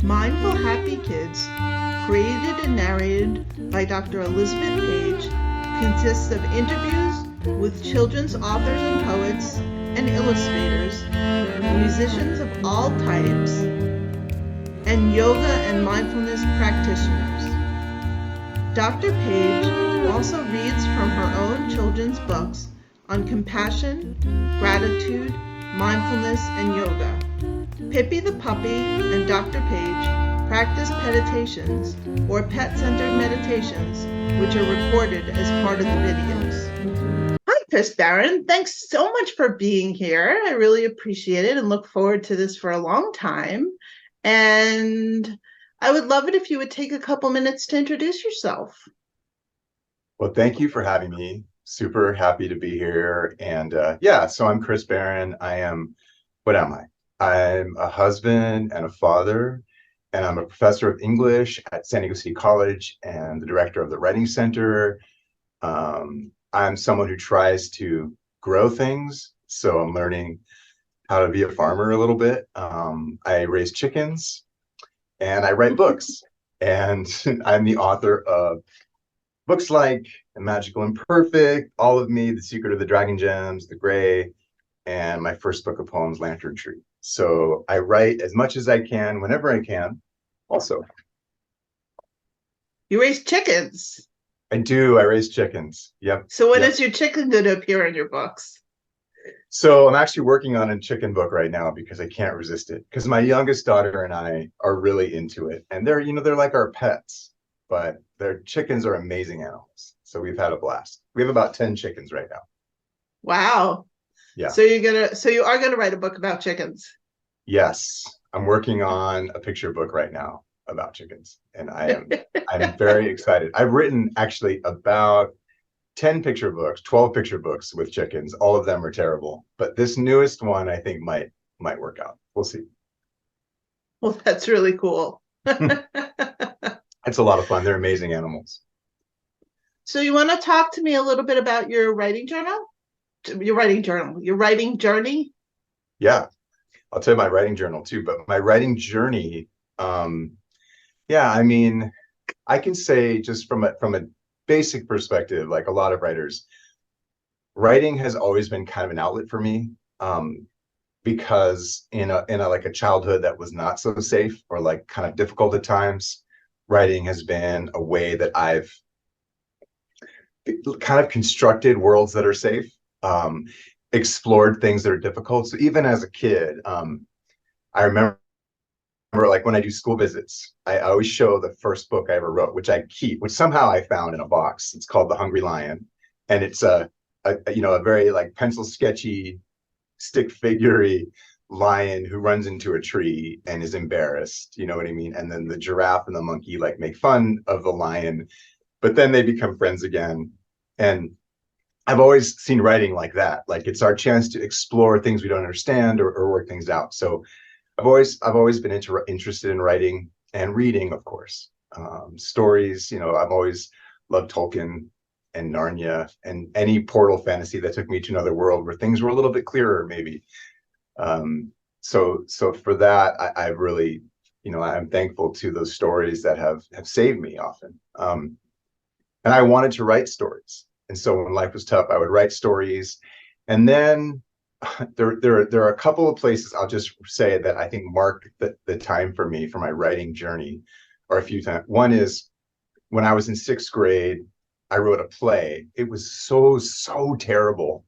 Mindful Happy Kids, created and narrated by Dr. Elisabeth Paige, consists of interviews with children's authors and poets and illustrators, musicians of all types, and yoga and mindfulness practitioners. Dr. Paige also reads from her own children's books on compassion, gratitude, mindfulness, and yoga. Pippi the puppy and Dr. Paige practice meditations or pet-centered meditations, which are recorded as part of the videos. Hi, Chris Barron. Thanks so much for being here. I really appreciate it and look forward to this for a long time. And I would love it if you would take a couple minutes to introduce yourself. Well, thank you for having me. Super happy to be here. And so I'm Chris Barron. What am I? I'm a husband and a father, and I'm a professor of English at San Diego City College and the director of the Writing Center. I'm someone who tries to grow things. So I'm learning how to be a farmer a little bit. I raise chickens and I write books. And I'm the author of books like Magical and Perfect, All of Me, The Secret of the Dragon Gems, The Gray, and my first book of poems, Lantern Tree. So I write as much as I can, whenever I can, also. You raise chickens. I do. I raise chickens. Yep. So when is your chicken going to appear in your books? So I'm actually working on a chicken book right now because I can't resist it. Because my youngest daughter and I are really into it. And they're like our pets, but their chickens are amazing animals. So we've had a blast. We have about 10 chickens right now. Wow. Yeah. So you are gonna write a book about chickens. Yes. I'm working on a picture book right now about chickens. And I'm very excited. I've written actually about 10 picture books, 12 picture books with chickens. All of them are terrible. But this newest one I think might work out. We'll see. Well, that's really cool. It's a lot of fun. They're amazing animals. So you want to talk to me a little bit about your writing journey? Your writing journey? Yeah, I'll tell you my writing journal too, but my writing journey, I mean, I can say just from a basic perspective, like a lot of writers, writing has always been kind of an outlet for me, because in a like a childhood that was not so safe or like kind of difficult at times, writing has been a way that I've kind of constructed worlds that are safe, explored things that are difficult. So even as a kid, I remember like when I do school visits, I always show the first book I ever wrote, which I keep, which somehow I found in a box. It's called The Hungry Lion. And it's a very like pencil sketchy, stick figure-y lion who runs into a tree and is embarrassed. You know what I mean? And then the giraffe and the monkey like make fun of the lion, but then they become friends again. And I've always seen writing like that. Like it's our chance to explore things we don't understand or work things out. So I've always been interested in writing and reading, of course. Stories, I've always loved Tolkien and Narnia and any portal fantasy that took me to another world where things were a little bit clearer, maybe. So for that, I really, I'm thankful to those stories that have saved me often. And I wanted to write stories. And so when life was tough, I would write stories. And then there are a couple of places I'll just say that I think marked the time for me for my writing journey, or a few times. One is when I was in sixth grade, I wrote a play. It was so terrible.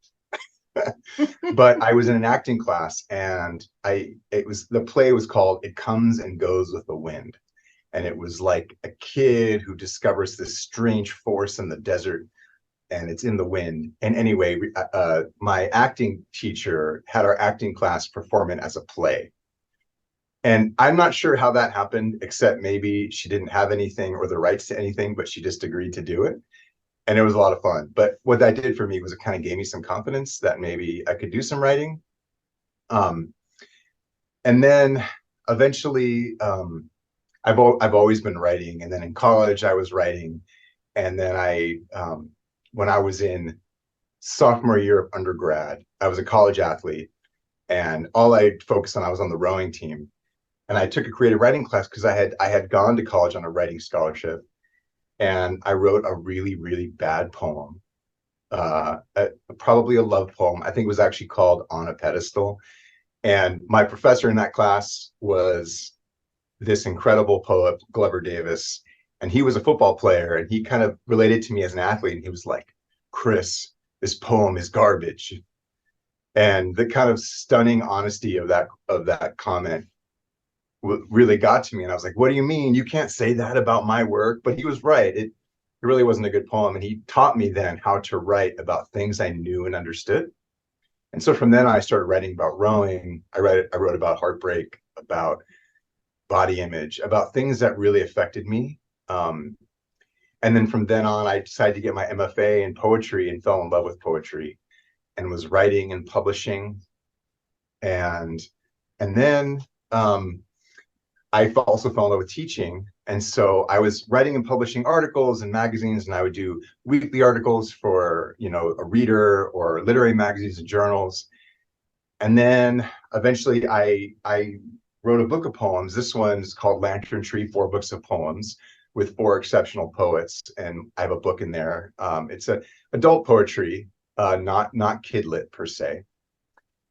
But I was in an acting class and the play was called It Comes and Goes with the Wind. And it was like a kid who discovers this strange force in the desert and it's in the wind. And anyway, my acting teacher had our acting class perform it as a play. And I'm not sure how that happened, except maybe she didn't have anything or the rights to anything, but she just agreed to do it. And it was a lot of fun. But what that did for me was it kind of gave me some confidence that maybe I could do some writing. And then eventually, I've always been writing. And then in college, I was writing. And then when I was in sophomore year of undergrad, I was a college athlete, and all I focused on, I was on the rowing team. and I took a creative writing class because I had gone to college on a writing scholarship, and I wrote a really, really bad poem, probably a love poem. I think it was actually called On a Pedestal. And my professor in that class was this incredible poet, Glover Davis. And he was a football player, and he kind of related to me as an athlete. And he was like, Chris, this poem is garbage. And the kind of stunning honesty of that comment really got to me. And I was like, what do you mean? You can't say that about my work. But he was right. It really wasn't a good poem. And he taught me then how to write about things I knew and understood. And so from then I started writing about rowing. I wrote about heartbreak, about body image, about things that really affected me. And then from then on, I decided to get my MFA in poetry and fell in love with poetry and was writing and publishing. And then I also fell in love with teaching. And so I was writing and publishing articles in magazines, and I would do weekly articles for, a Reader or literary magazines and journals. And then eventually I wrote a book of poems. This one's called Lantern Tree, 4 books of poems with 4 exceptional poets. And I have a book in there. It's a adult poetry, not kidlit per se.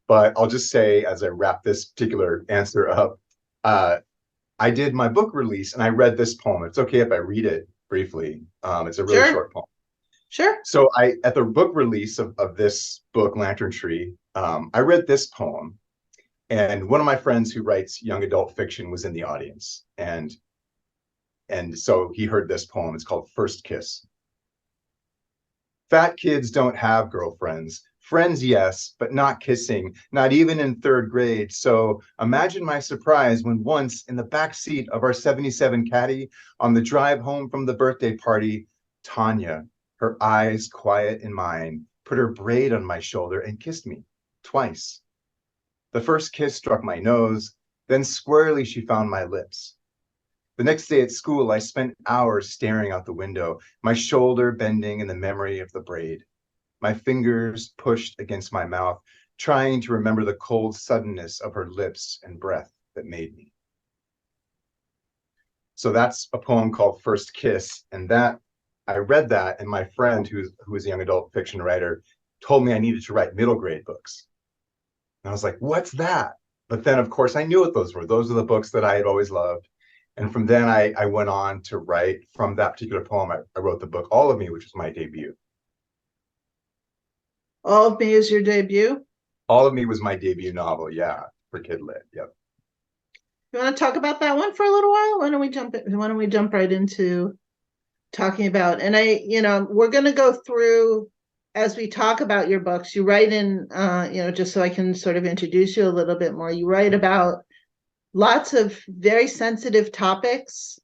But I'll just say, as I wrap this particular answer up, I did my book release and I read this poem. It's okay if I read it briefly. It's a really short poem. Sure. So at the book release of this book, Lantern Tree, I read this poem, and one of my friends who writes young adult fiction was in the audience. And so he heard this poem. It's called First Kiss. Fat kids don't have girlfriends. Friends, yes, but not kissing, not even in 3rd grade. So imagine my surprise when once in the back seat of our 77 Caddy on the drive home from the birthday party, Tanya, her eyes quiet in mine, put her braid on my shoulder and kissed me twice. The first kiss struck my nose, then squarely she found my lips. The next day at school, I spent hours staring out the window, my shoulder bending in the memory of the braid. My fingers pushed against my mouth, trying to remember the cold suddenness of her lips and breath that made me. So that's a poem called First Kiss. And I read that, and my friend, who is a young adult fiction writer, told me I needed to write middle grade books. And I was like, what's that? But then, of course, I knew what those were. Those are the books that I had always loved. And from then, I went on to write from that particular poem. I wrote the book All of Me, which was my debut. All of Me is your debut? All of Me was my debut novel, yeah, for Kidlit. Yep. You want to talk about that one for a little while? Why don't we jump right into talking about, and we're going to go through as we talk about your books. You write in, just so I can sort of introduce you a little bit more, you write about lots of very sensitive topics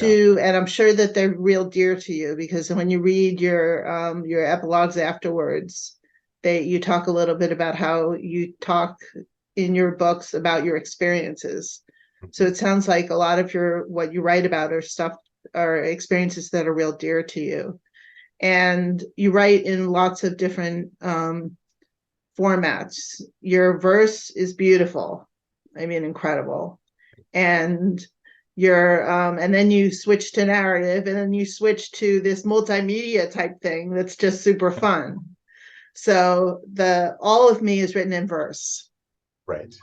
and I'm sure that they're real dear to you, because when you read your epilogues afterwards, you talk a little bit about how you talk in your books about your experiences. So it sounds like a lot of what you write about are experiences that are real dear to you. And you write in lots of different formats. Your verse is beautiful. I mean, incredible. And and then you switch to narrative, and then you switch to this multimedia type thing that's just super fun. So All of Me is written in verse. Right.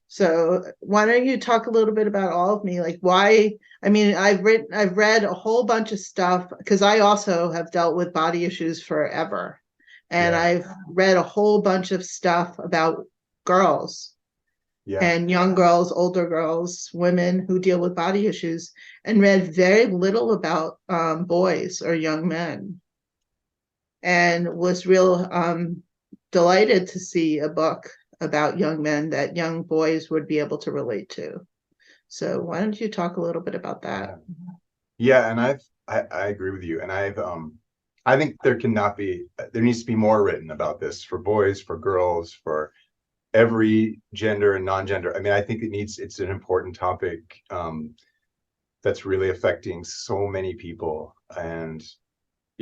So why don't you talk a little bit about All of Me? Like, why? I mean, I've read a whole bunch of stuff, because I also have dealt with body issues forever. And I've read a whole bunch of stuff about girls. And young girls, older girls, women who deal with body issues, and read very little about boys or young men. And was real delighted to see a book about young men that young boys would be able to relate to. So why don't you talk a little bit about that? Yeah, and I agree with you. And I think there needs to be more written about this for boys, for girls, for every gender and non-gender. I mean, I think it's an important topic that's really affecting so many people. And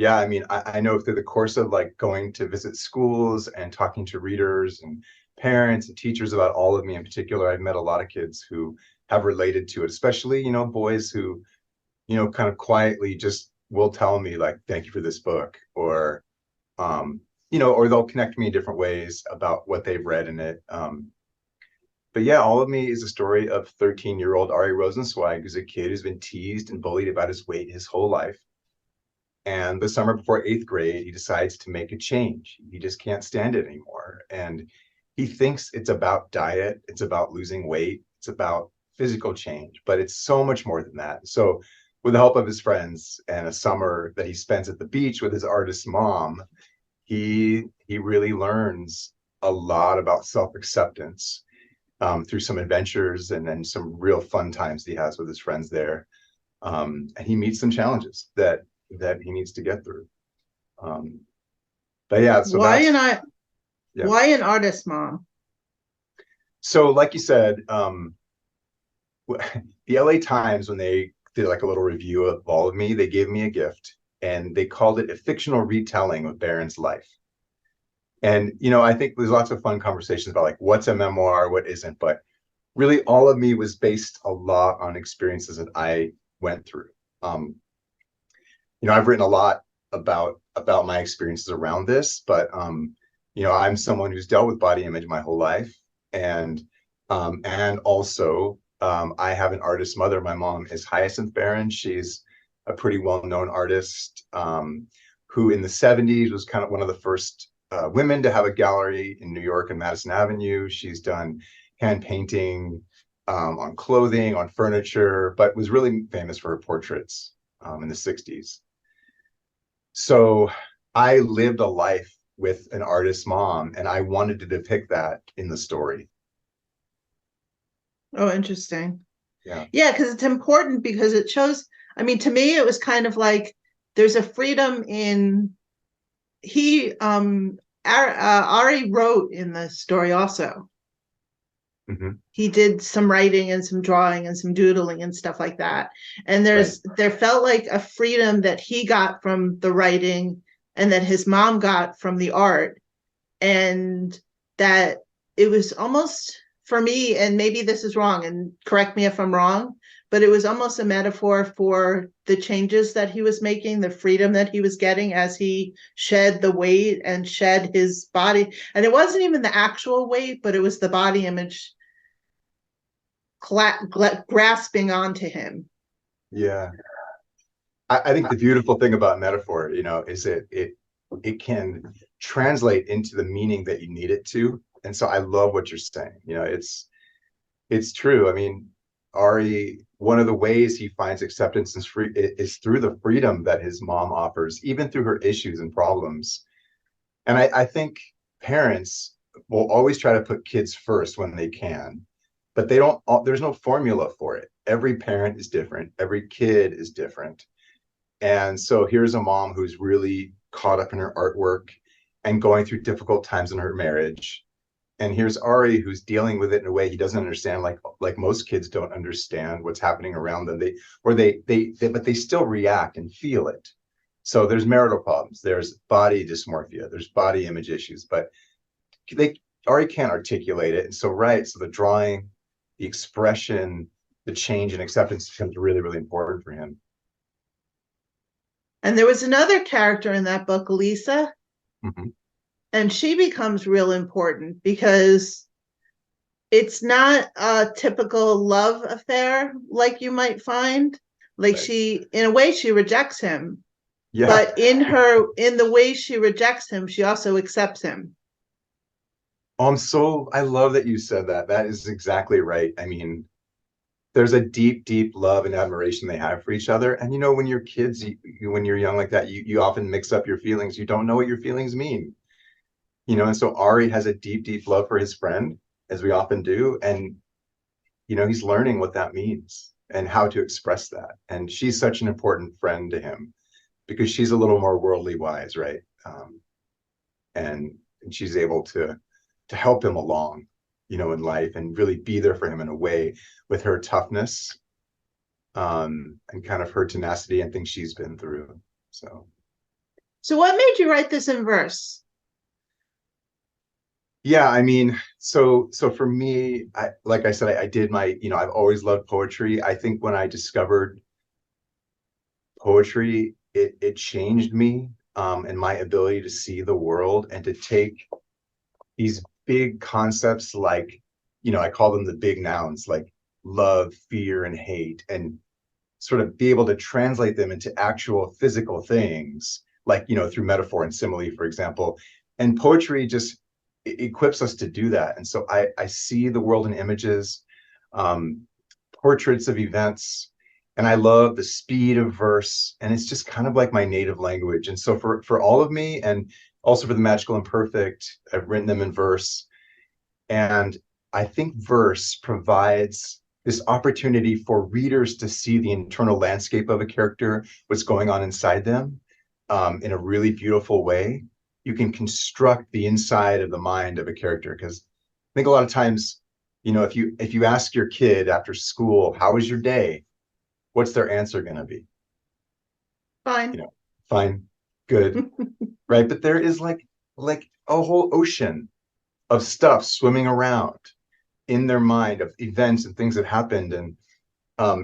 I mean, I know through the course of like going to visit schools and talking to readers and parents and teachers about all of me in particular. I've met a lot of kids who have related to it, especially, boys who, kind of quietly just will tell me like, thank you for this book, um, or they'll connect me in different ways about what they've read in it. But yeah, All of Me is a story of 13-year-old Ari Rosenzweig, who's a kid who's been teased and bullied about his weight his whole life. And the summer before eighth grade, he decides to make a change. He just can't stand it anymore. And he thinks it's about diet, it's about losing weight, it's about physical change, but it's so much more than that. So, with the help of his friends and a summer that he spends at the beach with his artist mom, he really learns a lot about self-acceptance through some adventures and then some real fun times he has with his friends there. And he meets some challenges that he needs to get through. But yeah, so Why that's an I yeah. why an artist mom? So like you said, the LA Times, when they did like a little review of All of Me, they gave me a gift and they called it a fictional retelling of Barron's life. And I think there's lots of fun conversations about like what's a memoir, what isn't, but really All of Me was based a lot on experiences that I went through. Um, I've written a lot about my experiences around this, but I'm someone who's dealt with body image my whole life, and also I have an artist mother. My mom is Hyacinth Barron. She's a pretty well-known artist who in the 70s was kind of one of the first women to have a gallery in New York and Madison Avenue. She's done hand painting on clothing, on furniture, but was really famous for her portraits in the 60s. So I lived a life with an artist mom, and I wanted to depict that in the story. Oh, interesting. Yeah. Yeah, because it's important because it shows. I mean, to me, it was kind of like there's a freedom in he Ari wrote in the story also. Mm-hmm. He did some writing and some drawing and some doodling and stuff like that. And Right. there felt like a freedom that he got from the writing and that his mom got from the art. And that it was almost for me, and maybe this is wrong, and correct me if I'm wrong, but it was almost a metaphor for the changes that he was making, the freedom that he was getting as he shed the weight and shed his body. And it wasn't even the actual weight, but it was the body image grasping onto him. Yeah. I think the beautiful thing about metaphor, is it can translate into the meaning that you need it to. And so I love what you're saying. It's true. I mean, Ari, one of the ways he finds acceptance is through the freedom that his mom offers, even through her issues and problems. And I think parents will always try to put kids first when they can, but there's no formula for it. Every parent is different. Every kid is different. And so here's a mom who's really caught up in her artwork and going through difficult times in her marriage. And here's Ari who's dealing with it in a way he doesn't understand, like most kids don't understand what's happening around them. But they still react and feel it. So there's marital problems, there's body dysmorphia, there's body image issues, but they Ari can't articulate it. And so so the drawing, the expression, the change and acceptance becomes really, really important for him. And there was another character in that book, Lisa, Mm-hmm. and she becomes real important because it's not a typical love affair like you might find. Like Right. in a way, she rejects him, Yeah. but in the way she rejects him, she also accepts him. I love that you said that. That is exactly right. I mean, there's a deep, deep love and admiration they have for each other. And when you're kids, when you're young like that, you often mix up your feelings. You don't know what your feelings mean. And so Ari has a deep, deep love for his friend, as we often do. And, he's learning what that means and how to express that. And she's such an important friend to him because she's a little more worldly wise, right? And she's able to help him along, in life and really be there for him in a way with her toughness and kind of her tenacity and things she's been through. So So, what made you write this in verse? Yeah, I mean, so for me, like I said, I did my, I've always loved poetry. I think when I discovered poetry, it changed me, and my ability to see the world and to take these big concepts like, I call them the big nouns, like love, fear, and hate, and sort of be able to translate them into actual physical things, like, through metaphor and simile, for example. And poetry just equips us to do that. And so I see the world in images, um, portraits of events, and I love the speed of verse. And it's just kind of like my native language. And so for all of me, and also for the magical and perfect, I've written them in verse. And I think verse provides this opportunity for readers to see the internal landscape of a character, what's going on inside them, in a really beautiful way. You can construct the inside of the mind of a character, because I think a lot of times, if you ask your kid after school, how was your day? What's their answer going to be? You Fine. know, fine, good, right? But there is like a whole ocean of stuff swimming around in their mind, of events and things that happened, and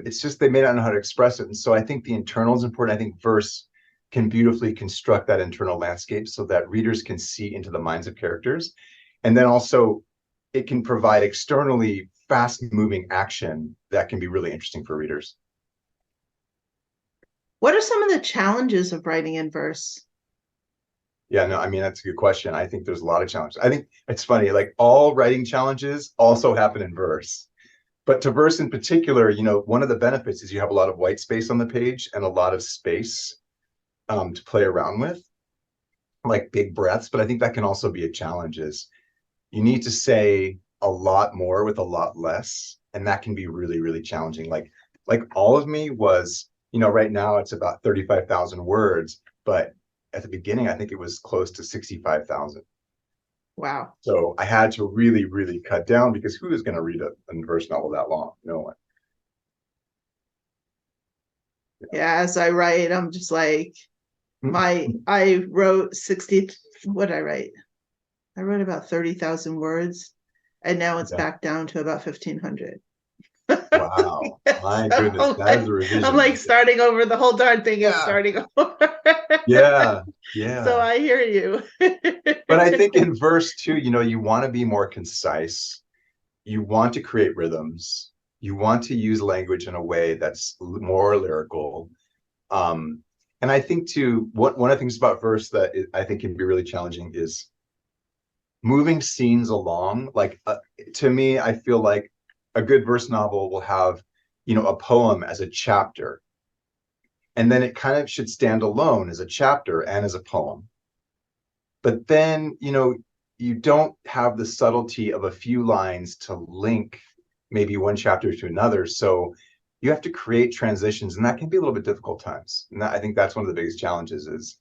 it's just they may not know how to express it. And so I think the internal is important. I think verse can beautifully construct that internal landscape so that readers can see into the minds of characters, and then also it can provide externally fast moving action that can be really interesting for readers. What are some of the challenges of writing in verse? Yeah, no, I mean, that's a good question. I think there's a lot of challenges. I think it's funny, like all writing challenges also happen in verse. But to verse in particular, one of the benefits is you have a lot of white space on the page and a lot of space, to play around with, like big breaths. But I think that can also be a challenge, is you need to say a lot more with a lot less. And that can be really, really challenging. Like all of me was, right now it's about 35,000 words, but at the beginning, I think it was close to 65,000. Wow. So I had to really, really cut down, because who is going to read a verse novel that long? No one. Yeah, as I write, I'm just like I wrote 60, what did I write? I wrote about 30,000 words, and now it's Yeah. back down to about 1,500. Wow. My goodness. So That is a I'm revision like right there. starting over. The whole darn thing is Yeah. starting over. Yeah. So Yeah. I hear you. But I think in verse two, you want to be more concise. You want to create rhythms. You want to use language in a way that's more lyrical. Um, and I think too, one of the things about verse that I think can be really challenging is moving scenes along. Like, to me, I feel like a good verse novel will have, a poem as a chapter, and then it kind of should stand alone as a chapter and as a poem. But then, you don't have the subtlety of a few lines to link maybe one chapter to another. So you have to create transitions, and that can be a little bit difficult times. And I think that's one of the biggest challenges, is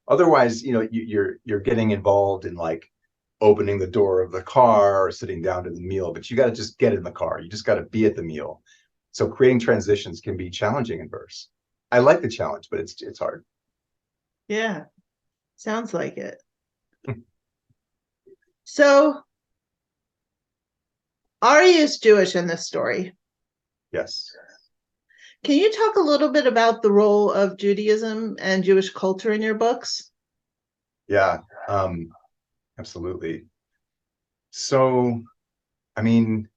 otherwise, you're getting involved in like opening the door of the car or sitting down to the meal, but you got to just get in the car. You just got to be at the meal. So creating transitions can be challenging in verse. I like the challenge, but it's hard. Yeah, sounds like it. So Ari is Jewish in this story. Yes. Can you talk a little bit about the role of Judaism and Jewish culture in your books? Yeah. Absolutely. So, I mean,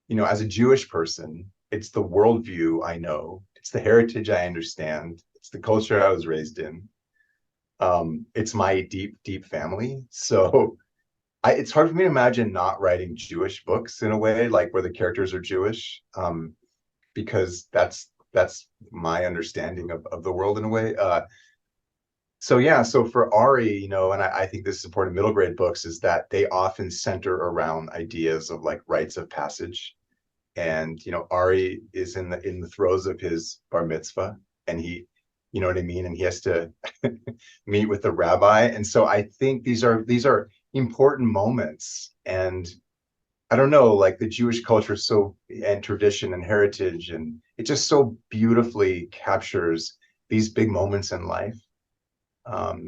as a Jewish person, it's the worldview I know, it's the heritage I understand, it's the culture I was raised in. It's my deep, deep family. So it's hard for me to imagine not writing Jewish books in a way, like where the characters are Jewish, because that's my understanding of the world in a way. So yeah, so for Ari, and I think this is important in middle grade books, is that they often center around ideas of like rites of passage. And Ari is in the throes of his bar mitzvah, and you know what I mean, and he has to meet with the rabbi. And so I think these are important moments. And I don't know, like the Jewish culture, so, and tradition and heritage, and it just so beautifully captures these big moments in life.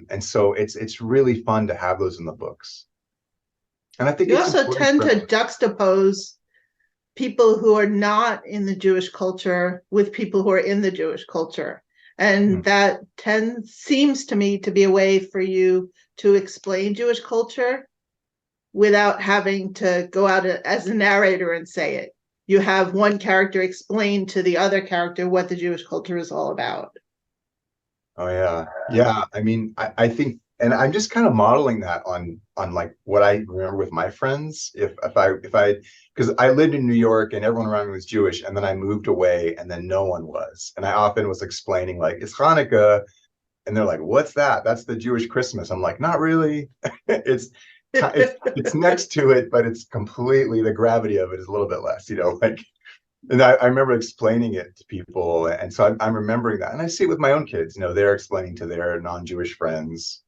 And so it's really fun to have those in the books. And I think You it's also important tend for to juxtapose people who are not in the Jewish culture with people who are in the Jewish culture. And that seems to me to be a way for you to explain Jewish culture without having to go out as a narrator and say it. You have one character explain to the other character what the Jewish culture is all about. Oh yeah. Yeah. I mean, I think, and I'm just kind of modeling that on like what I remember with my friends. If I because I lived in New York and everyone around me was Jewish, and then I moved away and then no one was. And I often was explaining like it's Hanukkah, and they're like, "What's that? That's the Jewish Christmas." I'm like, "Not really. It's it's next to it, but it's completely the gravity of it is a little bit less, like." And I remember explaining it to people, and so I'm remembering that, and I see it with my own kids. They're explaining to their non-Jewish friends,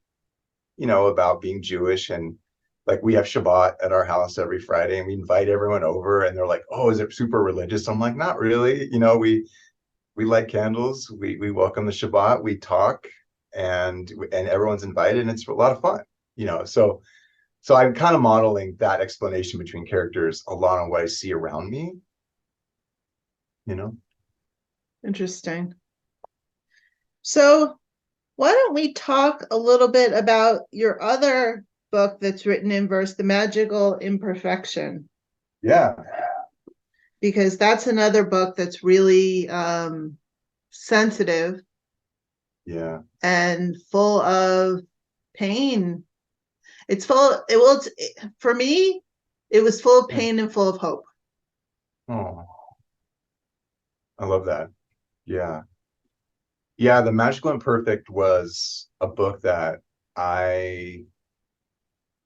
about being Jewish, and like we have Shabbat at our house every Friday, and we invite everyone over, and they're like, "Oh, is it super religious?" I'm like, "Not really. We light candles, we welcome the Shabbat, we talk, and everyone's invited, and it's a lot of fun." So I'm kind of modeling that explanation between characters a lot on what I see around me. You know. Interesting. So, why don't we talk a little bit about your other book that's written in verse, The Magical Imperfection? Yeah. Because that's another book that's really sensitive Yeah. and full of pain. It's full, for me, it was full of Yeah. pain and full of hope. Oh, I love that. Yeah. Yeah, The Magical Imperfect was a book that I,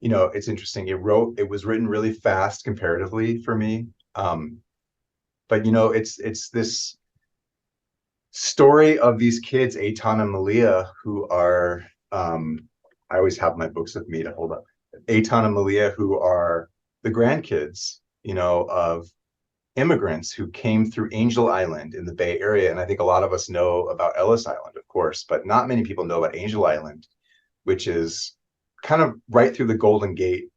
it's interesting. It was written really fast comparatively for me. But it's this story of these kids, Eitan and Malia, who are I always have my books with me to hold up. Eitan and Malia, who are the grandkids, of immigrants who came through Angel Island in the Bay Area. And I think a lot of us know about Ellis Island, of course, but not many people know about Angel Island, which is kind of right through the Golden Gate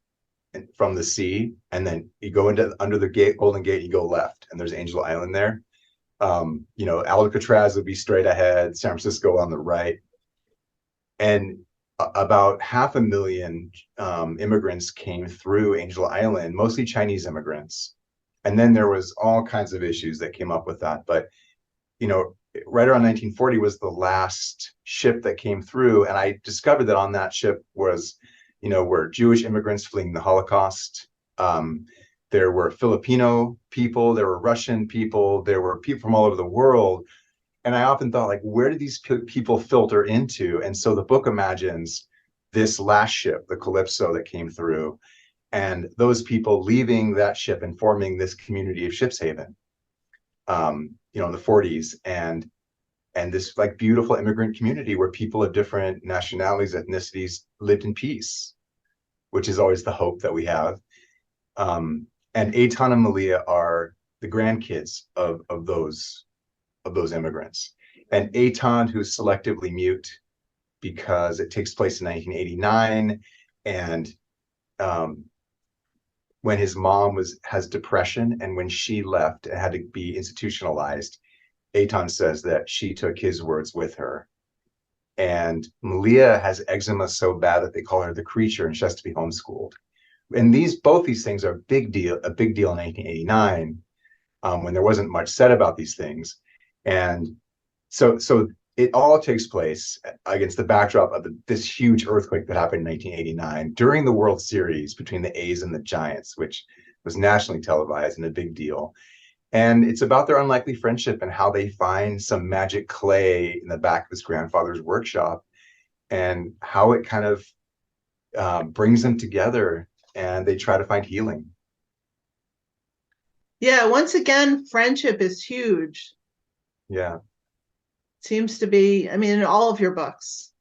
from the sea. And then you go into under the Golden Gate, you go left, and there's Angel Island there. Alcatraz would be straight ahead, San Francisco on the right. And about 500,000 immigrants came through Angel Island, mostly Chinese immigrants. And then there was all kinds of issues that came up with that. But, you know, right around 1940 was the last ship that came through. And I discovered that on that ship were Jewish immigrants fleeing the Holocaust. There were Filipino people, there were Russian people, there were people from all over the world. And I often thought, like, where did these people filter into? And so the book imagines this last ship, the Calypso, that came through, and those people leaving that ship and forming this community of Shipshaven, in the 40s, and this like beautiful immigrant community where people of different nationalities, ethnicities lived in peace, which is always the hope that we have. And Eitan and Malia are the grandkids of those immigrants. And Eitan, who's selectively mute because it takes place in 1989, and when his mom has depression, and when she left and had to be institutionalized, Eitan says that she took his words with her. And Malia has eczema so bad that they call her the creature, and she has to be homeschooled. And both these things are a big deal in 1989, when there wasn't much said about these things. And so it all takes place against the backdrop of this huge earthquake that happened in 1989 during the World Series between the A's and the Giants, which was nationally televised and a big deal. And it's about their unlikely friendship and how they find some magic clay in the back of his grandfather's workshop, and how it kind of brings them together, and they try to find healing. Yeah, once again, friendship is huge. Yeah. Seems to be, I mean, in all of your books,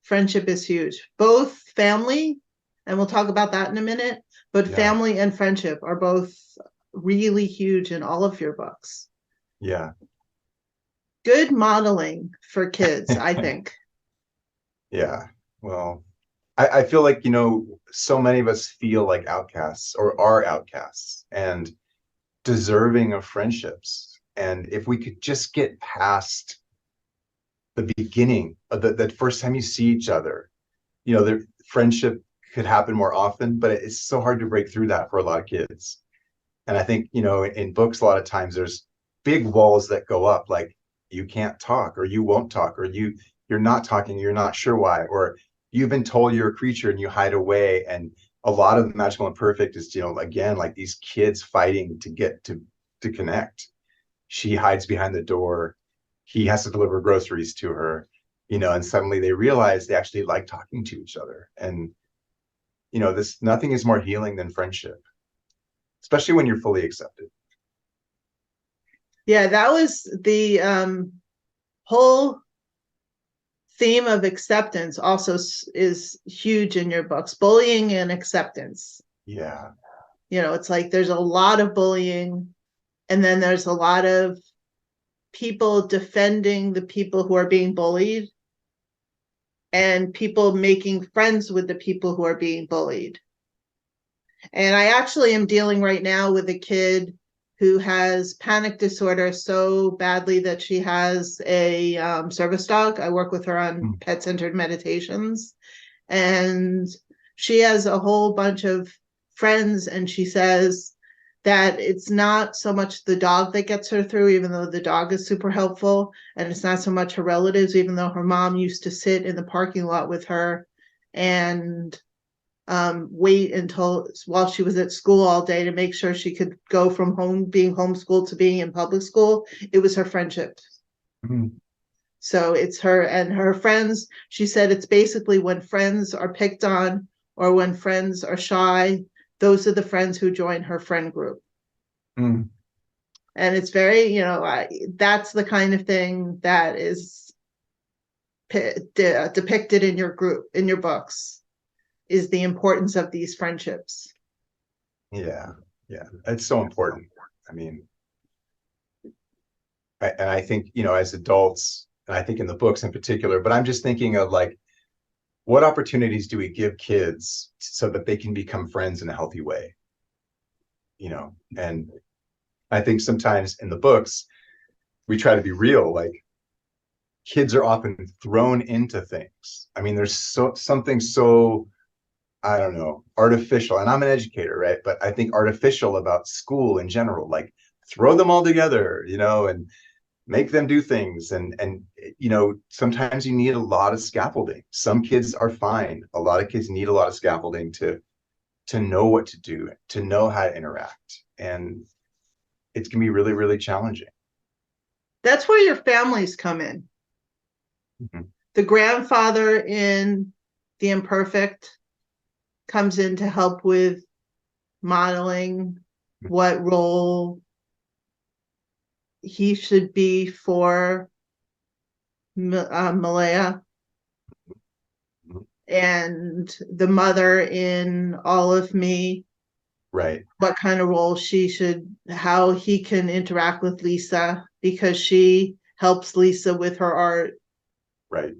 friendship is huge. Both family, and we'll talk about that in a minute, but Yeah. family and friendship are both really huge in all of your books. Yeah. Good modeling for kids, I think. Yeah. Well, I feel like, so many of us feel like outcasts or are outcasts and deserving of friendships. And if we could just get past the beginning of the first time you see each other, the friendship could happen more often, but it's so hard to break through that for a lot of kids. And I think, in books, a lot of times there's big walls that go up, like you can't talk or you won't talk or you're not talking, you're not sure why, or you've been told you're a creature and you hide away. And a lot of Magical and Perfect is, again, like these kids fighting to get to connect. She hides behind the door. He has to deliver groceries to her, and suddenly they realize they actually like talking to each other. And, this nothing is more healing than friendship, especially when you're fully accepted. Yeah, that was the whole theme of acceptance also is huge in your books. Bullying and acceptance. Yeah. It's like there's a lot of bullying, and then there's a lot of people defending the people who are being bullied, and people making friends with the people who are being bullied. And I actually am dealing right now with a kid who has panic disorder so badly that she has a service dog. I work with her on Mm. pet-centered meditations, and she has a whole bunch of friends, and she says that it's not so much the dog that gets her through, even though the dog is super helpful, and it's not so much her relatives, even though her mom used to sit in the parking lot with her and wait until while she was at school all day to make sure she could go from home being homeschooled to being in public school. It was her friendship. Mm. So it's her and her friends. She said it's basically when friends are picked on or when friends are shy, those are the friends who join her friend group. Mm. And it's very, that's the kind of thing that is depicted in your group, in your books, is the importance of these friendships. Yeah. Yeah. It's so important. I mean, and I think, as adults, and I think in the books in particular, but I'm just thinking of like, what opportunities do we give kids so that they can become friends in a healthy way? And I think sometimes in the books, we try to be real. Like, kids are often thrown into things. I mean, there's something so, I don't know, artificial. And I'm an educator, right? But I think artificial about school in general, like throw them all together, and make them do things. And sometimes you need a lot of scaffolding. Some kids are fine. A lot of kids need a lot of scaffolding to know what to do, to know how to interact. And it can be really, really challenging. That's where your families come in. Mm-hmm. The grandfather in The Imperfect comes in to help with modeling what role he should be for Malaya, Mm-hmm. and the mother in All of Me, Right. what kind of role how he can interact with Lisa because she helps Lisa with her art. Right.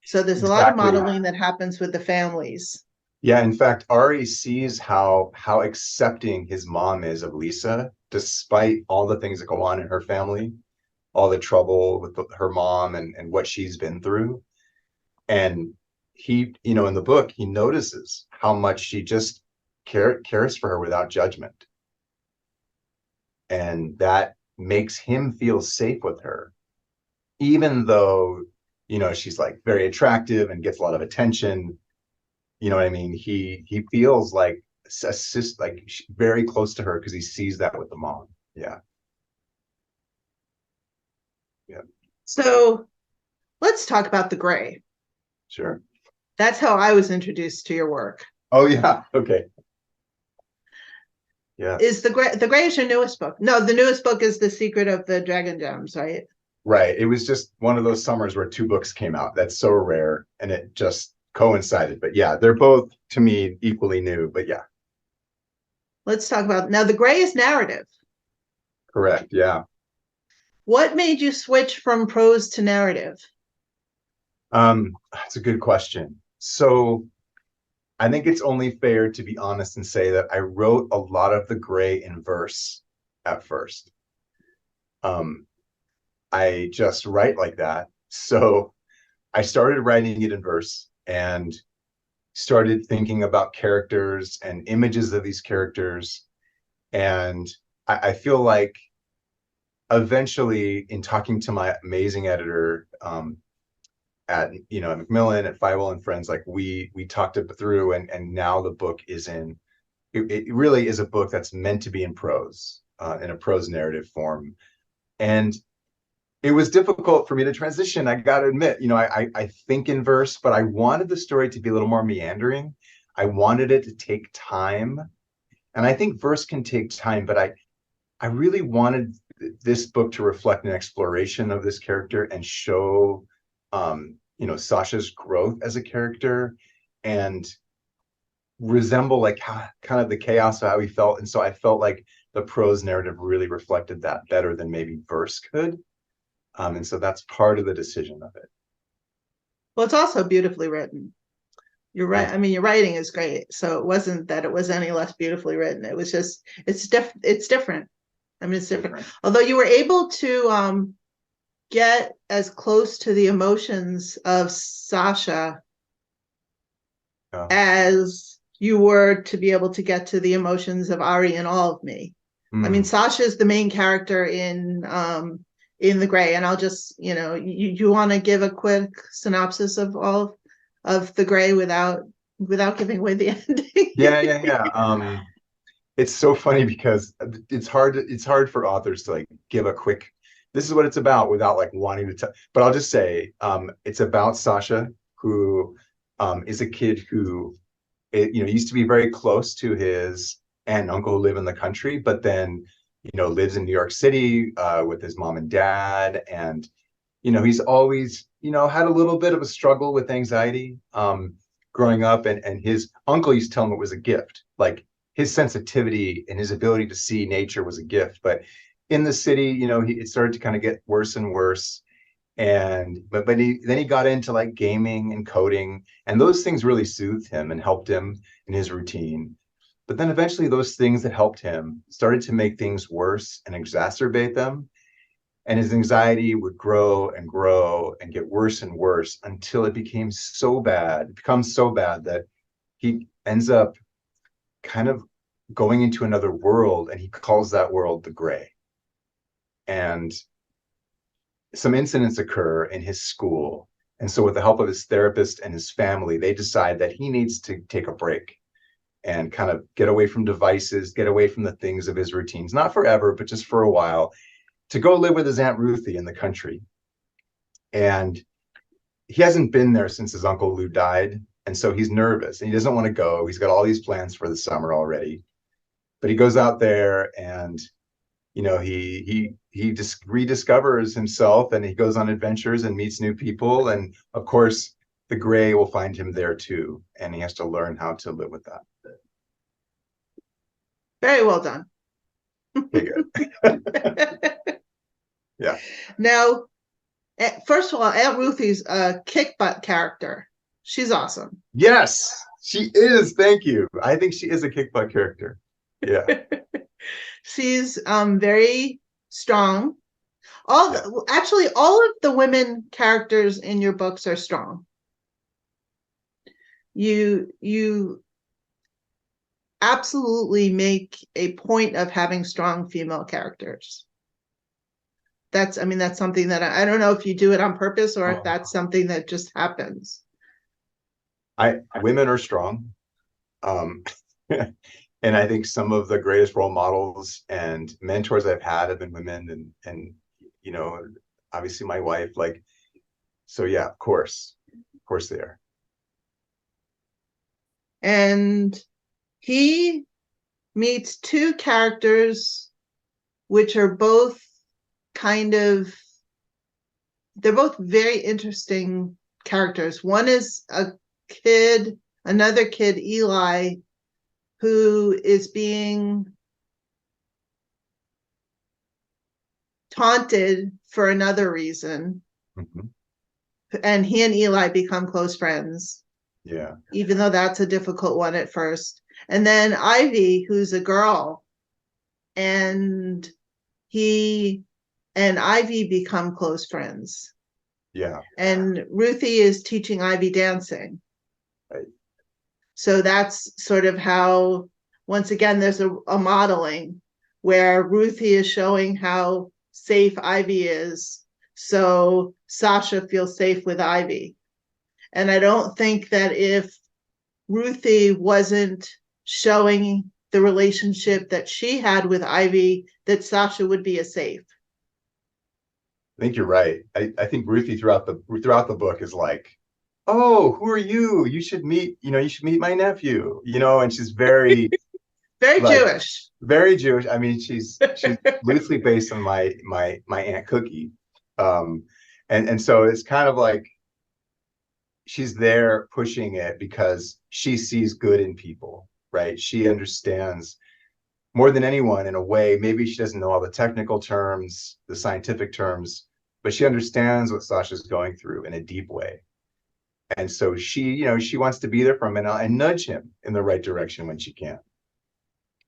So there's a lot of Exactly. modeling that happens with the families. Yeah, in fact, Ari sees how accepting his mom is of Lisa, despite all the things that go on in her family, all the trouble with her mom and what she's been through. And he, in the book, he notices how much she just cares for her without judgment. And that makes him feel safe with her, even though, she's like very attractive and gets a lot of attention. You know what I mean? He feels like assist, like very close to her because he sees that with the mom. Yeah. Yeah. So let's talk about the gray. Sure. That's how I was introduced to your work. Oh yeah. Okay. Is Yes. the gray is your newest book? No, the newest book is The Secret of the Dragon Gems, right? Right. It was just one of those summers where two books came out. That's so rare, and it just coincided. But yeah, they're both to me equally new. But yeah, Let's talk about now. The gray is narrative. correct. Yeah. What made you switch from prose to narrative? That's a good question. So I think it's only fair to be honest and say that I wrote a lot of the gray in verse at first. Um, I just write like that. So I started writing it in verse and started thinking about characters and images of these characters. And I feel like eventually, in talking to my amazing editor, at Macmillan, at Fievel and Friends, like we talked it through, and now the book is in. It really is a book that's meant to be in prose, in a prose narrative form, and it was difficult for me to transition. I got to admit, I think in verse, but I wanted the story to be a little more meandering. I wanted it to take time, and I think verse can take time, but I really wanted this book to reflect an exploration of this character and show, Sasha's growth as a character and resemble like kind of the chaos of how he felt. And so I felt like the prose narrative really reflected that better than maybe verse could. And so that's part of the decision of it. Well, it's also beautifully written. You're right. Thank I mean, your writing is great. So it wasn't that it was any less beautifully written. It was just, it's different. I mean, it's different. Although you were able to get as close to the emotions of Sasha as you were to be able to get to the emotions of Ari and all of me. I mean, Sasha is the main character in The Gray, and I'll just, you want to give a quick synopsis of all of The Gray without giving away the ending? Yeah. It's so funny because it's hard for authors to like give a quick, this is what it's about without like wanting to tell. But I'll just say, it's about Sasha, who is a kid who used to be very close to his aunt and uncle who live in the country, but then lives in New York City with his mom and dad, and he's always had a little bit of a struggle with anxiety growing up, and his uncle used to tell him it was a gift, like his sensitivity and his ability to see nature was a gift. But in the city, it started to kind of get worse and worse. And but he got into like gaming and coding, and those things really soothed him and helped him in his routine. But then eventually those things that helped him started to make things worse and exacerbate them. And his anxiety would grow and grow and get worse and worse until it becomes so bad that he ends up kind of going into another world, and he calls that world the Gray. And some incidents occur in his school. And so with the help of his therapist and his family, they decide that he needs to take a break and kind of get away from devices, get away from the things of his routines, not forever, but just for a while, to go live with his Aunt Ruthie in the country. And he hasn't been there since his Uncle Lou died. And so he's nervous and he doesn't want to go. He's got all these plans for the summer already. But he goes out there and he just rediscovers himself, and he goes on adventures and meets new people. And of course, the Gray will find him there too, and he has to learn how to live with that. Very well done. Okay, good. Yeah. Now, first of all, Aunt Ruthie's a kick butt character. She's awesome. Yes, she is. Thank you. I think she is a kick butt character. Yeah. She's very strong. Actually, all of the women characters in your books are strong. You absolutely make a point of having strong female characters. That's something that I don't know if you do it on purpose or if that's something that just happens. Women are strong. And I think some of the greatest role models and mentors I've had have been women, and obviously my wife, like, so yeah, of course they are. And he meets two characters which are both they're both very interesting characters. One is another kid, Eli, who is being taunted for another reason. Mm-hmm. And he and Eli become close friends. Yeah. even though that's a difficult one at first. And then Ivy, who's a girl, and he and Ivy become close friends. Yeah. And Ruthie is teaching Ivy dancing. Right. So that's sort of how, once again, there's a modeling where Ruthie is showing how safe Ivy is. So Sasha feels safe with Ivy. And I don't think that if Ruthie wasn't showing the relationship that she had with Ivy, that Sasha would be as safe. I think you're right. I think Ruthie throughout the book is like, oh, who are you? You should meet my nephew, and she's very Very like Jewish. very Jewish. I mean, she's loosely based on my Aunt Cookie. Um, and so it's kind of like she's there pushing it because she sees good in people, right? She understands more than anyone in a way. Maybe she doesn't know all the technical terms, the scientific terms, but she understands what Sasha's going through in a deep way. And so she wants to be there for him and nudge him in the right direction when she can.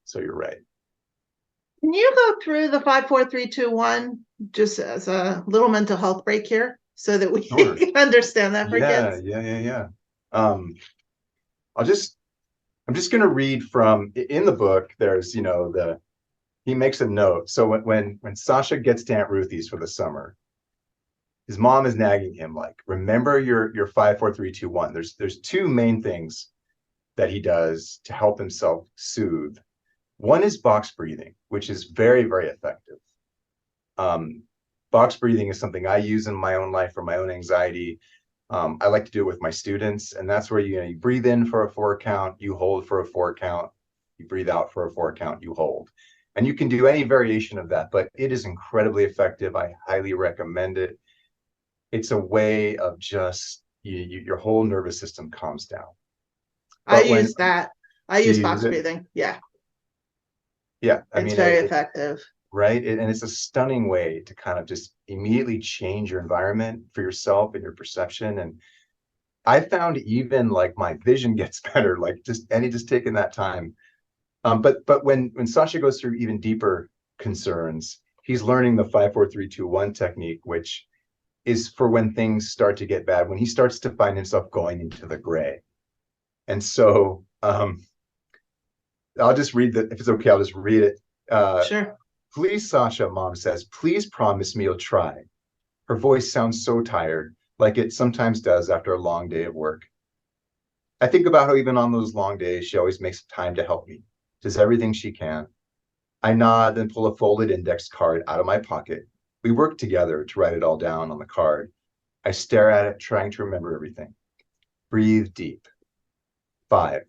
So you're right. Can you go through the 5, 4, 3, 2, 1 just as a little mental health break here so that we Sure. can understand that for Yeah, kids? yeah. Um, I'll just I'm just gonna read from in the book. There's the he makes a note. So when Sasha gets to Aunt Ruthie's for the summer, his mom is nagging him like, remember your 5, 4, 3, 2, 1. There's two main things that he does to help himself soothe. One is box breathing, which is very, very effective. Um, Box breathing is something I use in my own life for my own anxiety. I like to do it with my students, and that's where you breathe in for a 4 count, you hold for a 4 count, you breathe out for a 4 count, you hold. And you can do any variation of that, but it is incredibly effective. I highly recommend it. It's a way of just your whole nervous system calms down. I But when use that. I do use you use box it? breathing. Yeah, Yeah, I it's mean, very effective. right? And it's a stunning way to kind of just immediately change your environment for yourself and your perception. And I found even like my vision gets better, like just taking that time. But when Sasha goes through even deeper concerns, he's learning the 5, 4, 3, 2, 1 technique, which is for when things start to get bad, when he starts to find himself going into the gray. And so I'll just read if it's okay, I'll just read it. Uh, Sure. Please, Sasha, mom says, please promise me you'll try. Her voice sounds so tired, like it sometimes does after a long day of work. I think about how even on those long days, she always makes time to help me, does everything she can. I nod and pull a folded index card out of my pocket. We work together to write it all down on the card. I stare at it, trying to remember everything. Breathe deep. 5.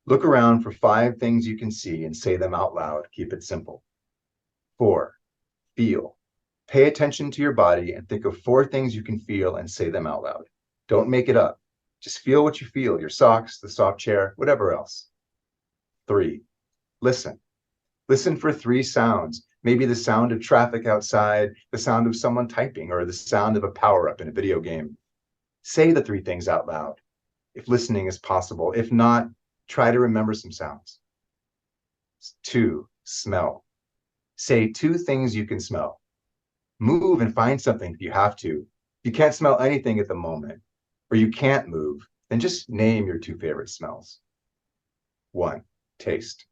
Look around for 5 things you can see and say them out loud. Keep it simple. 4. Feel. Pay attention to your body and think of 4 things you can feel and say them out loud. Don't make it up. Just feel what you feel, your socks, the soft chair, whatever else. 3. Listen. Listen for 3 sounds. Maybe the sound of traffic outside, the sound of someone typing, or the sound of a power-up in a video game. Say the 3 things out loud, if listening is possible. If not, try to remember some sounds. 2. Smell. Say 2 things you can smell. Move and find something if you have to. If you can't smell anything at the moment, or you can't move, then just name your 2 favorite smells. 1. Taste.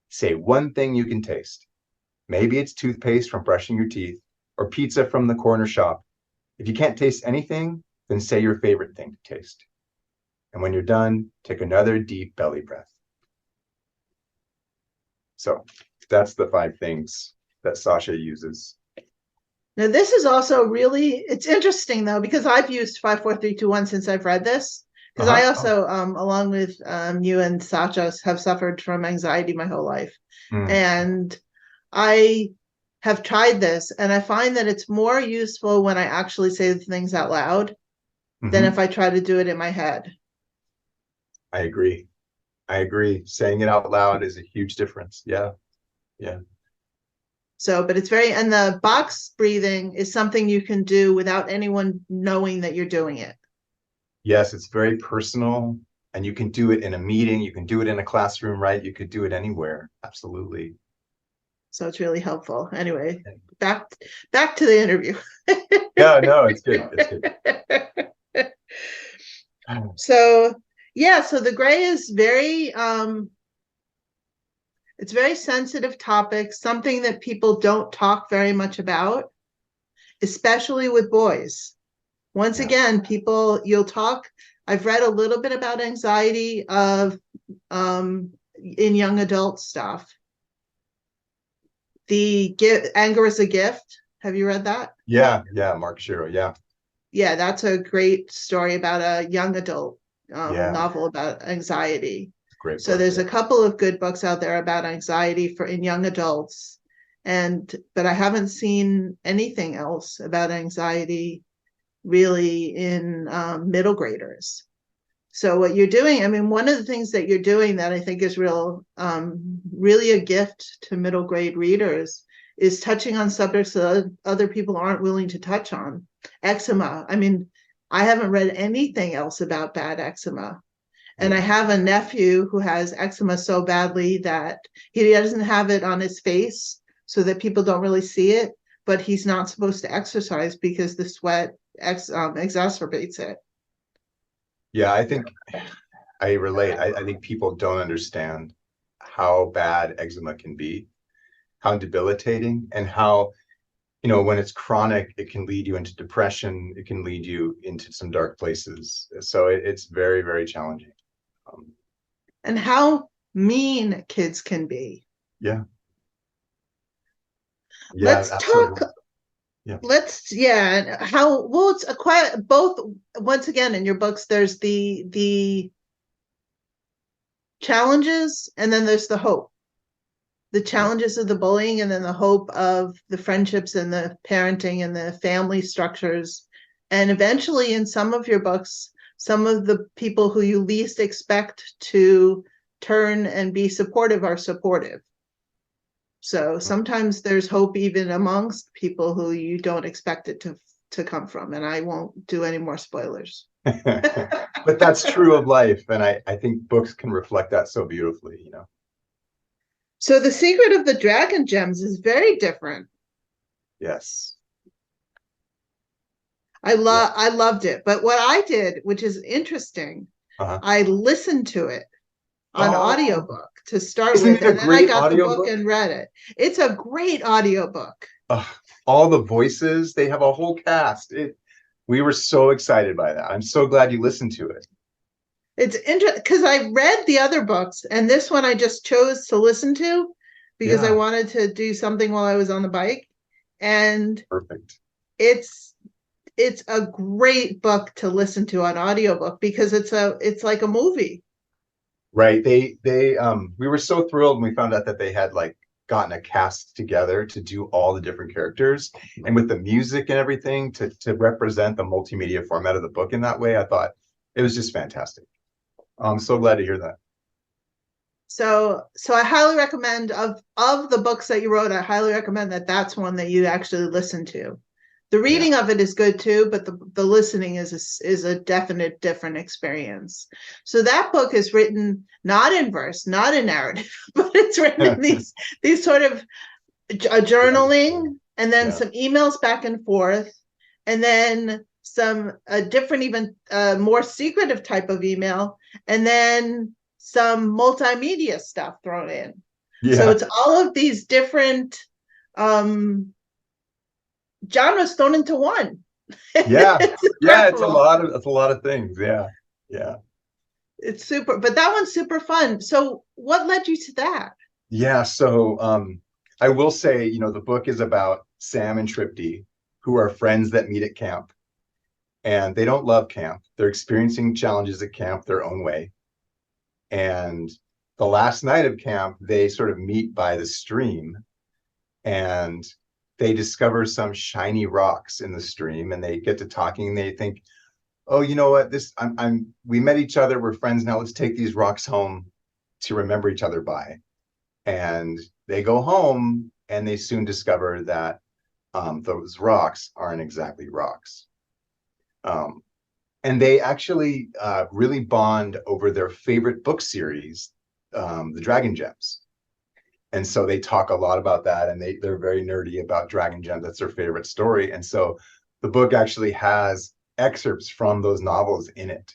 Say 1 thing you can taste. Maybe it's toothpaste from brushing your teeth or pizza from the corner shop. If you can't taste anything, then say your favorite thing to taste. And when you're done, take another deep belly breath. So that's the 5 things that Sasha uses. Now, this is also really, it's interesting though, because I've used 5, 4, 3, 2, 1 since I've read this. Because I Oh. also, along with you and Sacha, have suffered from anxiety my whole life. Mm. And I have tried this, and I find that it's more useful when I actually say the things out loud than if Mm-hmm. I try to do it in my head. I agree. I agree. Saying it out loud is a huge difference. Yeah. Yeah. So, but it's very, and the box breathing is something you can do without anyone knowing that you're doing it. Yes, it's very personal, and you can do it in a meeting, you can do it in a classroom, right? You could do it anywhere. Absolutely. So it's really helpful. Anyway, back back to the interview. Yeah, no, it's good. It's good. So yeah, so the gray is very it's very sensitive topic, something that people don't talk very much about, especially with boys. Once Yeah. again, people you'll talk. I've read a little bit about anxiety of in young adult stuff. The anger is a gift. Have you read that? Yeah, yeah, Mark Shiro. Yeah. Yeah, that's a great story about a young adult Yeah. novel about anxiety. Great So book. there's Yeah. a couple of good books out there about anxiety for in young adults, and but I haven't seen anything else about anxiety really in middle graders. So what you're doing, I mean, one of the things that you're doing that I think is really a gift to middle grade readers is touching on subjects that other people aren't willing to touch on. Eczema. I mean, I haven't read anything else about bad eczema. And I Yeah. have a nephew who has eczema so badly that he doesn't have it on his face so that people don't really see it, but he's not supposed to exercise because the sweat exacerbates it. Yeah, I think I relate. I think people don't understand how bad eczema can be, how debilitating, and how, when it's chronic, it can lead you into depression. It can lead you into some dark places. So it's very, very challenging. Um, And how mean kids can be. yeah. Yeah, Let's talk. absolutely. Yeah. Yeah, how well it's a quite both. Once again, in your books, there's the challenges, and then there's the hope. The Yeah. challenges of the bullying, and then the hope of the friendships and the parenting and the family structures. And eventually, in some of your books, some of the people who you least expect to turn and be supportive are supportive. So sometimes there's hope even amongst people who you don't expect it to come from. And I won't do any more spoilers. But that's true of life. And I think books can reflect that so beautifully. So the secret of the dragon gems is very different. Yes. Yeah. I loved it. But what I did, which is interesting, Uh-huh. I listened to it on Oh, audiobook to start isn't with, it a and then I great got the book audiobook? and read it. It's a great audiobook. All the voices, they have a whole cast. We were so excited by that. I'm so glad you listened to it. It's interesting because I read the other books, and this one I just chose to listen to because I Yeah, wanted to do something while I was on the bike. And perfect. it's it's a great book to listen to on audiobook because it's like a movie. Right. We were so thrilled when we found out that they had like gotten a cast together to do all the different characters, and with the music and everything to represent the multimedia format of the book in that way. I thought it was just fantastic. I'm so glad to hear that. So I highly recommend of the books that you wrote, I highly recommend that that's one that you actually listen to. The Yeah. reading of it is good too, but the listening is a definite different experience. So that book is written not in verse, not in narrative, but it's written in these sort of a journaling, and then Yeah. some emails back and forth, and then some a different, even more secretive type of email, and then some multimedia stuff thrown in. So Yeah. it's all of these different um, genres thrown into one. Yeah. It's Yeah. It's a incredible. lot of things. Yeah. Yeah. It's super, but that one's super fun. So what led you to that? Yeah. So I will say, the book is about Sam and Tripty, who are friends that meet at camp. And they don't love camp. They're experiencing challenges at camp their own way. And the last night of camp, they sort of meet by the stream, and they discover some shiny rocks in the stream, and they get to talking, and they think, oh, you know what? We met each other. We're friends now. Let's take these rocks home to remember each other by. And they go home, and they soon discover that those rocks aren't exactly rocks. Um, And they actually really bond over their favorite book series, the Dragon Gems. And so they talk a lot about that, and they're very nerdy about Dragon Gems. That's their favorite story. And so the book actually has excerpts from those novels in it.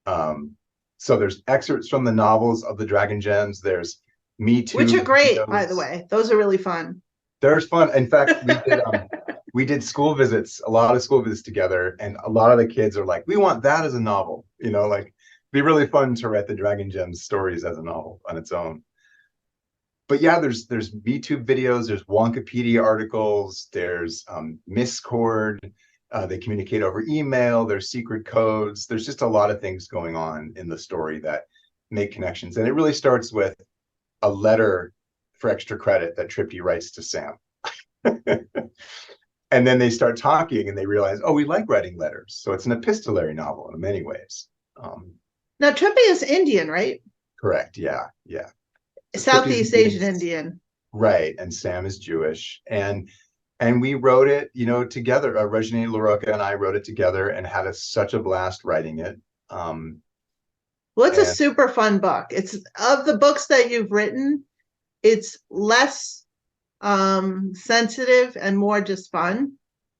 So there's excerpts from the novels of the Dragon Gems. There's Me Which Too are great, by the videos. way. Those are really fun. There's fun. In fact, we did school visits, a lot of school visits together, and a lot of the kids are like, we want that as a novel. Like it'd be really fun to write the Dragon Gems stories as a novel on its own. But yeah, there's VTube videos, there's Wonkapedia articles, there's Miscord. They communicate over email. There's secret codes. There's just a lot of things going on in the story that make connections, and it really starts with a letter for extra credit that Tripty writes to Sam. And then they start talking and they realize, oh, we like writing letters. So it's an epistolary novel in many ways. Now, Trippi is Indian, right? Correct. Yeah. Yeah. So Southeast Asian Indian. Right. And Sam is Jewish. And we wrote it, together. Rajni LaRocca and I wrote it together and had such a blast writing it. Well, it's a super fun book. It's of the books that you've written, it's less sensitive and more just fun.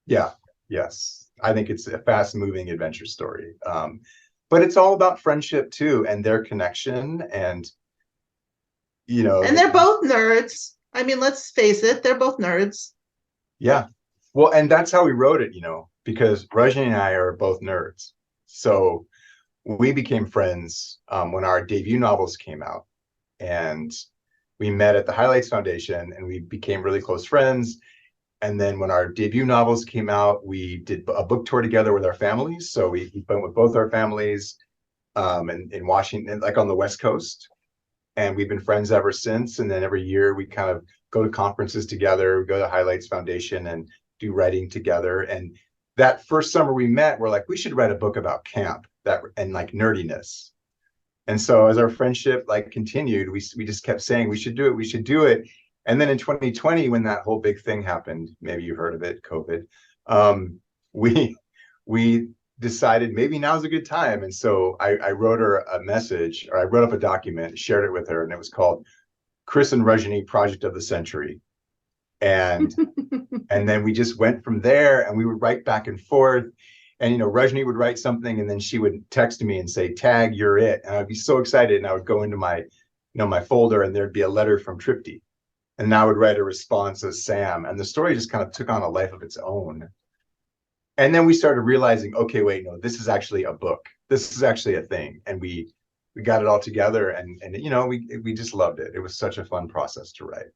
Yeah. Yes. I think it's a fast moving adventure story. But it's all about friendship too, and their connection, and and they're both nerds. I mean, let's face it, they're both nerds. Yeah. Well, and that's how we wrote it, because Rajni and I are both nerds. So we became friends when our debut novels came out, and we met at the Highlights Foundation, and we became really close friends. And then when our debut novels came out, we did a book tour together with our families. So we went with both our families in Washington, like on the West Coast. And we've been friends ever since. And then every year we kind of go to conferences together, go to Highlights Foundation and do writing together. And that first summer we met, we're like, we should write a book about camp and like nerdiness. And so as our friendship continued, we just kept saying, we should do it. And then in 2020, when that whole big thing happened, maybe you heard of it, COVID, we decided maybe now's a good time. And so I wrote her a message, or I wrote up a document, shared it with her, and it was called Chris and Rajni Project of the Century. And and then we just went from there, and we would write back and forth. And Rajni would write something, and then she would text me and say, "Tag, you're it." And I'd be so excited, and I would go into my my folder, and there'd be a letter from Tripty. And I would write a response as Sam, and the story just kind of took on a life of its own. And then we started realizing, okay, wait, no, this is actually a book. This is actually a thing, and we got it all together, and we just loved it. It was such a fun process to write.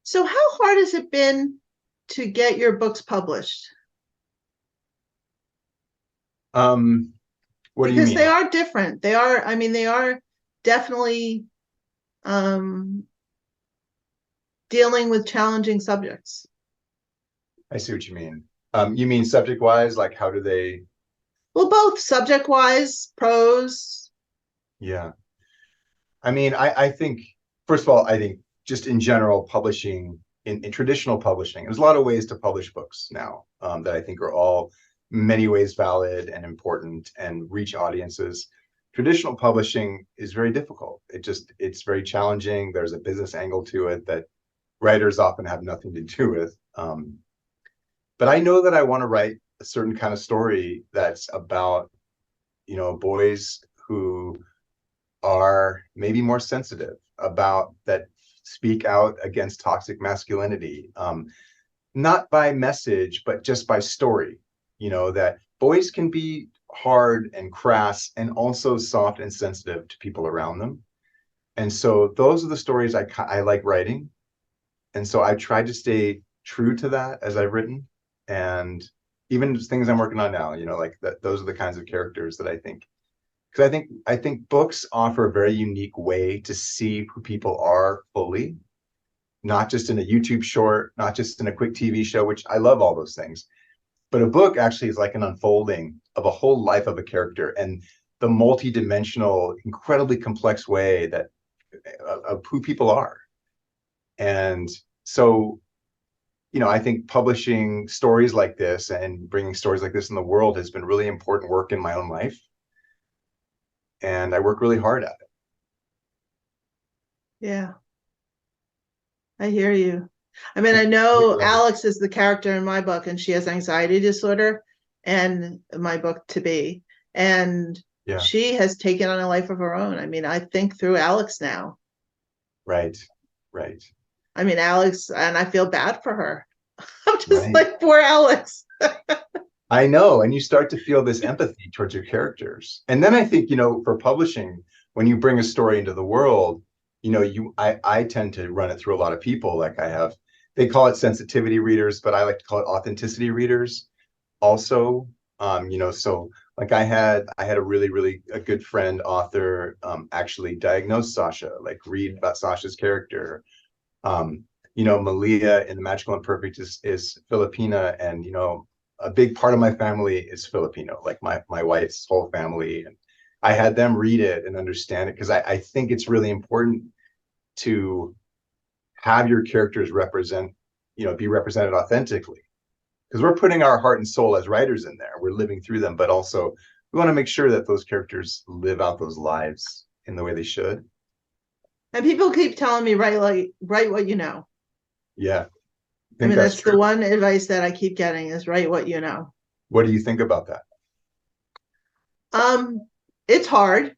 So, how hard has it been to get your books published? What do you mean? Because they are different. They are definitely dealing with challenging subjects. I see what you mean. You mean subject-wise, like how do they? Well, both subject-wise, prose. Yeah. I mean, I think, first of all, I think just in general, publishing, in traditional publishing, there's a lot of ways to publish books now that I think are all many ways valid and important and reach audiences. Traditional publishing is very difficult. It's very challenging. There's a business angle to it that writers often have nothing to do with. But I know that I want to write a certain kind of story that's about, boys who are maybe more sensitive, about that speak out against toxic masculinity, not by message, but just by story, that boys can be hard and crass and also soft and sensitive to people around them. And so those are the stories I like writing. And so I tried to stay true to that as I've written. And even things I'm working on now, like that, those are the kinds of characters that I think, because I think books offer a very unique way to see who people are fully, not just in a YouTube short, not just in a quick TV show, which I love all those things. But a book actually is like an unfolding of a whole life of a character, and the multi-dimensional, incredibly complex way that of who people are. And so I think publishing stories like this and bringing stories like this in the world has been really important work in my own life. And I work really hard at it. Yeah, I hear you. I mean, I And know yeah, Alex is the character in my book, and she has anxiety disorder, and my book to be. And yeah, she has taken on a life of her own. I mean, I think through Alex now. right, right, I mean, Alex, and I feel bad for her. I'm just right. like, poor Alex. I know. And you start to feel this empathy towards your characters. And then I think, for publishing, when you bring a story into the world, I tend to run it through a lot of people. Like they call it sensitivity readers, but I like to call it authenticity readers also. So like I had a really, really a good friend author actually diagnose Sasha, like read about Sasha's character. Malia in The Magical and Perfect is Filipina, and a big part of my family is Filipino, like my wife's whole family, and I had them read it and understand it because I think it's really important to have your characters be represented authentically because we're putting our heart and soul as writers in there. We're living through them, but also we want to make sure that those characters live out those lives in the way they should. And people keep telling me, write what you know. Yeah, I I think mean, that's that's true. the one advice that I keep getting is write what you know. What do you think about that? Um, it's hard.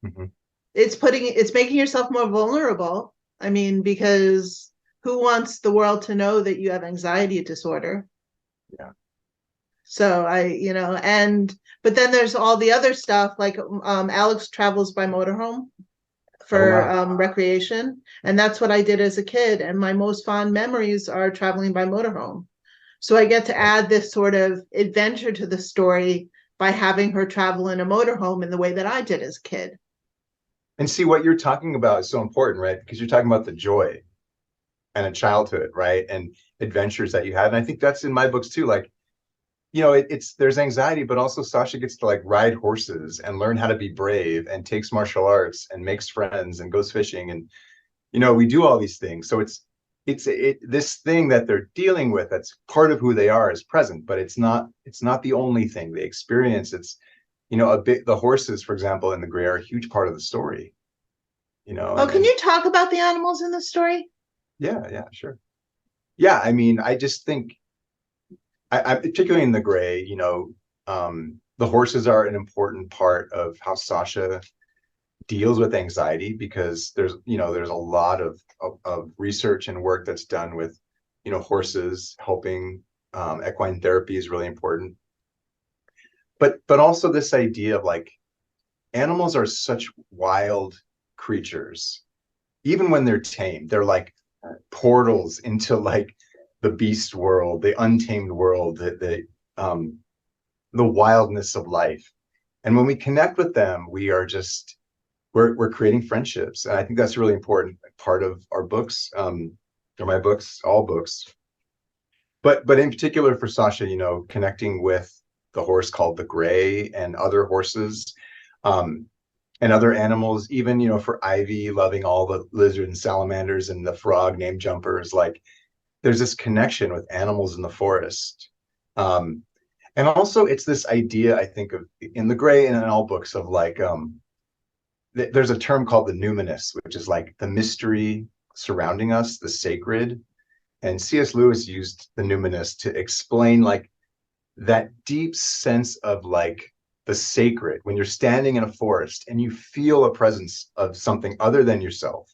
Mm-hmm. It's making yourself more vulnerable. I mean, because who wants the world to know that you have anxiety disorder? Yeah. So but then there's all the other stuff like Alex travels by motorhome Oh, for wow. recreation, and that's what I did as a kid. And my most fond memories are traveling by motorhome. So I get to add this sort of adventure to the story by having her travel in a motorhome in the way that I did as a kid. And see, what you're talking about is so important, right? Because you're talking about the joy and a childhood, right? And adventures that you had. And I think that's in my books too. Like, it's there's anxiety, but also Sasha gets to like ride horses and learn how to be brave and takes martial arts and makes friends and goes fishing. And, we do all these things. So this thing that they're dealing with that's part of who they are is present, but it's not the only thing they experience. It's, the horses, for example, in the Gray are a huge part of the story, Oh, can and you talk about the animals in the story? yeah, yeah, sure. Yeah, I mean, I just think I particularly in the Gray, the horses are an important part of how Sasha deals with anxiety because there's a lot of research and work that's done with horses helping. Equine therapy is really important, but also this idea of like animals are such wild creatures. Even when they're tamed, they're like portals into like the beast world, the untamed world, the wildness of life. And when we connect with them, we are just we're creating friendships, and I think that's a really important part of our books, or my books, all books. But in particular for Sasha, connecting with the horse called the Gray and other horses. Um, and other animals, even for Ivy loving all the lizard and salamanders and the frog named Jumpers, like there's this connection with animals in the forest. Um, and also it's this idea I think of in the Gray and in all books of like there's a term called the numinous, which is like the mystery surrounding us, the sacred. And C.S. Lewis used the numinous to explain like that deep sense of like the sacred when you're standing in a forest and you feel a presence of something other than yourself,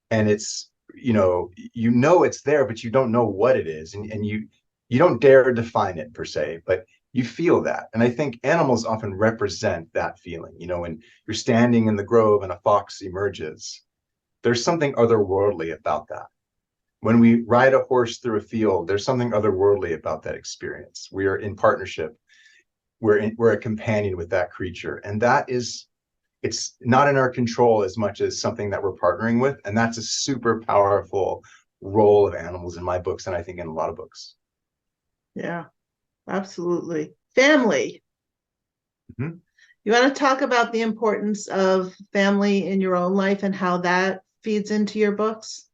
and it's it's there but you don't know what it is, and you don't dare define it per se, but you feel that. And I think animals often represent that feeling. When you're standing in the grove and a fox emerges, there's something otherworldly about that. When we ride a horse through a field, there's something otherworldly about that experience. We are in partnership. We're a companion with that creature, and it's not in our control as much as something that we're partnering with, and that's a super powerful role of animals in my books, and I think in a lot of books. Yeah, absolutely. Family. Mm-hmm. You want to talk about the importance of family in your own life and how that feeds into your books?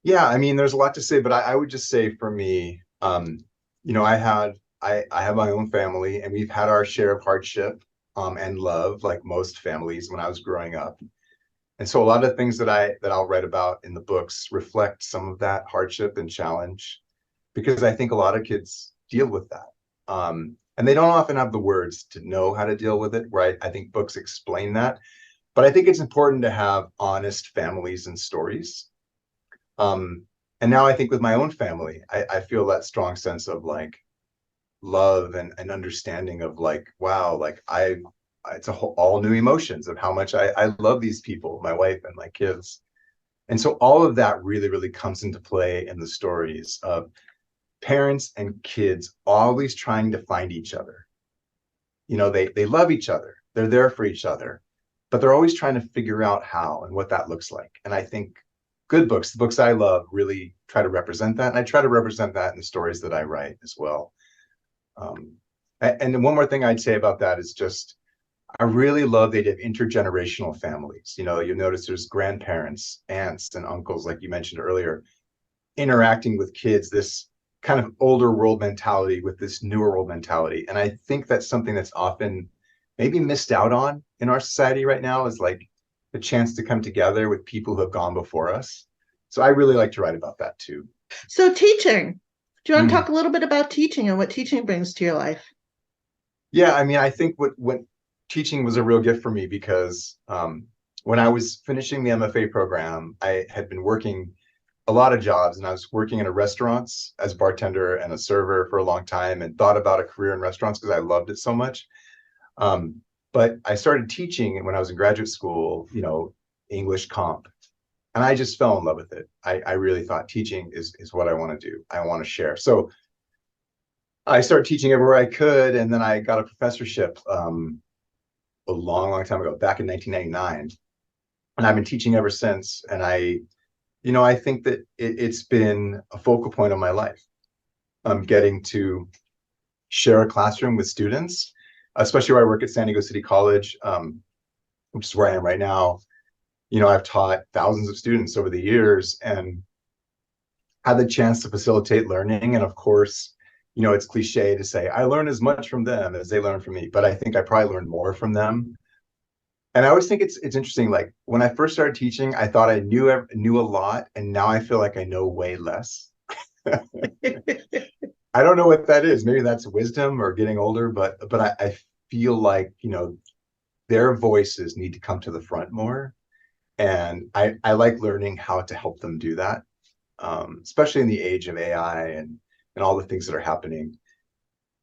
Yeah, I mean, there's a lot to say, but I would just say for me, I have my own family, and we've had our share of hardship, and love, like most families when I was growing up. And so a lot of things that I'll write about in the books reflect some of that hardship and challenge, because I think a lot of kids deal with that. And they don't often have the words to know how to deal with it, right? I think books explain that. But I think it's important to have honest families and stories. Um, and now I think with my own family, I feel that strong sense of like love and understanding of like, wow, like it's all new emotions of how much I love these people, my wife and my kids. And so all of that really, really comes into play in the stories of parents and kids always trying to find each other. They love each other, they're there for each other, but they're always trying to figure out how and what that looks like. And I think good books, the books I love, really try to represent that, and I try to represent that in the stories that I write as well. um, and one more thing I'd say about that is just I really love the idea of intergenerational families. You notice there's grandparents, aunts, and uncles, like you mentioned earlier, interacting with kids, this kind of older world mentality with this newer world mentality. And I think that's something that's often maybe missed out on in our society right now, is like the chance to come together with people who have gone before us. So I really like to write about that too. So, teaching. Do you want to Mm. talk a little bit about teaching and what teaching brings to your life? Yeah, I mean, I think what teaching was a real gift for me because when I was finishing the MFA program, I had been working a lot of jobs, and I was working in a restaurants as bartender and a server for a long time, and thought about a career in restaurants because I loved it so much. Um, but I started teaching when I was in graduate school, English comp, and I just fell in love with it. I really thought teaching is what I want to do. I want to share. So I started teaching everywhere I could, and then I got a professorship a long, long time ago, back in 1999, and I've been teaching ever since. And I think that it's been a focal point of my life. I'm getting to share a classroom with students, especially where I work at San Diego City College, which is where I am right now. I've taught thousands of students over the years and had the chance to facilitate learning. And of course, it's cliche to say I learn as much from them as they learn from me, but I think I probably learned more from them. And I always think it's interesting. Like when I first started teaching, I thought I knew a lot, and now I feel like I know way less. I don't know what that is. Maybe that's wisdom or getting older, but I feel like, their voices need to come to the front more. And I like learning how to help them do that, especially in the age of AI and all the things that are happening.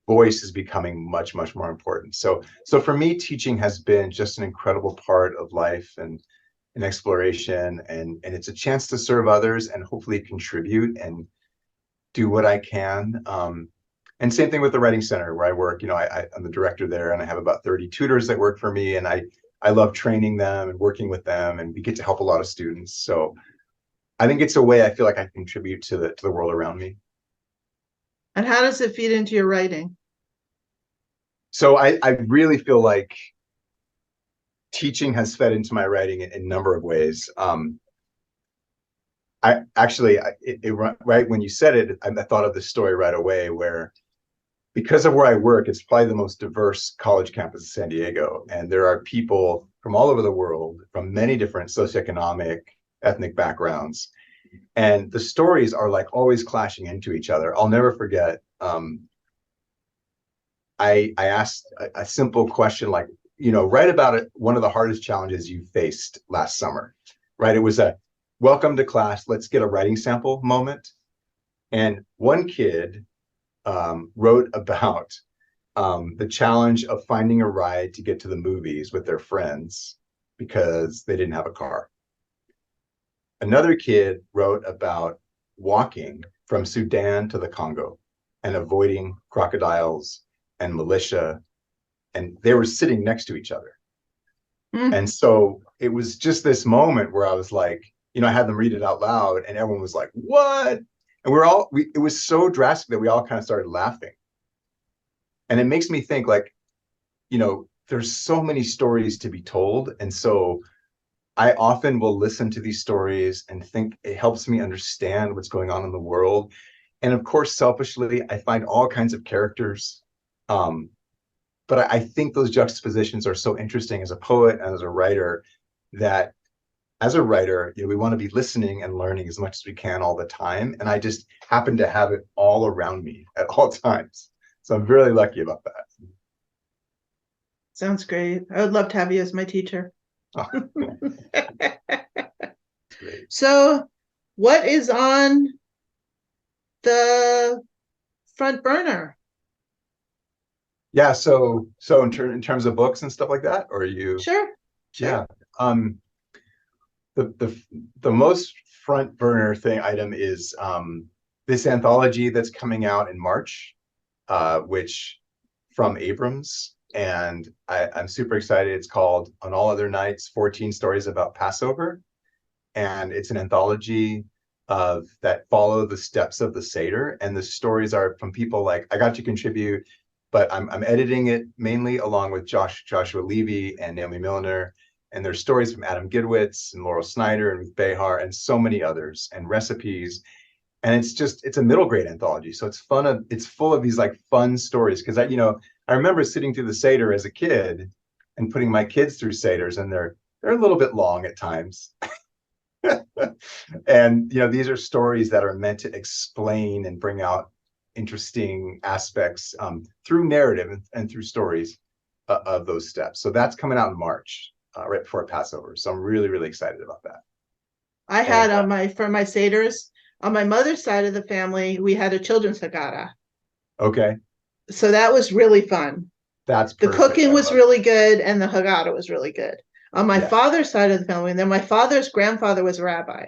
Voice is becoming much, much more important. So for me, teaching has been just an incredible part of life and an exploration, and it's a chance to serve others and hopefully contribute and do what I can. And same thing with the Writing Center where I work. I'm the director there, and I have about 30 tutors that work for me, and I love training them and working with them, and we get to help a lot of students. So I think it's a way I feel like I contribute to the world around me. And how does it feed into your writing? So I really feel like teaching has fed into my writing in a number of ways. I actually, right when you said it, I thought of this story right away where, because of where I work, it's probably the most diverse college campus in San Diego. And there are people from all over the world, from many different socioeconomic, ethnic backgrounds. And the stories are like always clashing into each other. I'll never forget. I asked a simple question like, write about it, one of the hardest challenges you faced last summer, right? It was a welcome to class, let's get a writing sample moment. And one kid wrote about the challenge of finding a ride to get to the movies with their friends because they didn't have a car. Another kid wrote about walking from Sudan to the Congo and avoiding crocodiles and militia, and they were sitting next to each other. Mm. And so it was just this moment where I was like, I had them read it out loud, and everyone was like, "What?" And it was so drastic that we all kind of started laughing. And it makes me think like, there's so many stories to be told. And so I often will listen to these stories and think it helps me understand what's going on in the world. And of course, selfishly, I find all kinds of characters. Um, but I think those juxtapositions are so interesting as a poet and as a writer that as a writer, we want to be listening and learning as much as we can all the time. And I just happen to have it all around me at all times. So I'm really lucky about that. Sounds great. I would love to have you as my teacher. Oh, great. So, what is on the front burner? Yeah. So in terms of books and stuff like that, or you? Sure. Yeah. Um, the most front burner thing item is this anthology that's coming out in March, which from Abrams, and I'm super excited. It's called On All Other Nights, 14 Stories About Passover, and it's an anthology of that follow the steps of the Seder, and the stories are from people like I got to contribute, but I'm editing it mainly along with Joshua Levy and Naomi Milner, and there's stories from Adam Gidwitz and Laurel Snyder and Ruth Behar and so many others, and recipes. And it's a middle grade anthology, so it's full of these like fun stories, because I remember sitting through the Seder as a kid and putting my kids through Seders, and they're a little bit long at times. And these are stories that are meant to explain and bring out interesting aspects through narrative and through stories of those steps. So that's coming out in March, right before Passover. So I'm really, really excited about that. I had for my Seders, on my mother's side of the family, we had a children's Haggadah. Okay. So that was really fun. That's the perfect. cooking was really good, and the Haggadah was really good. On my father's side of the family, and then my father's grandfather was a rabbi.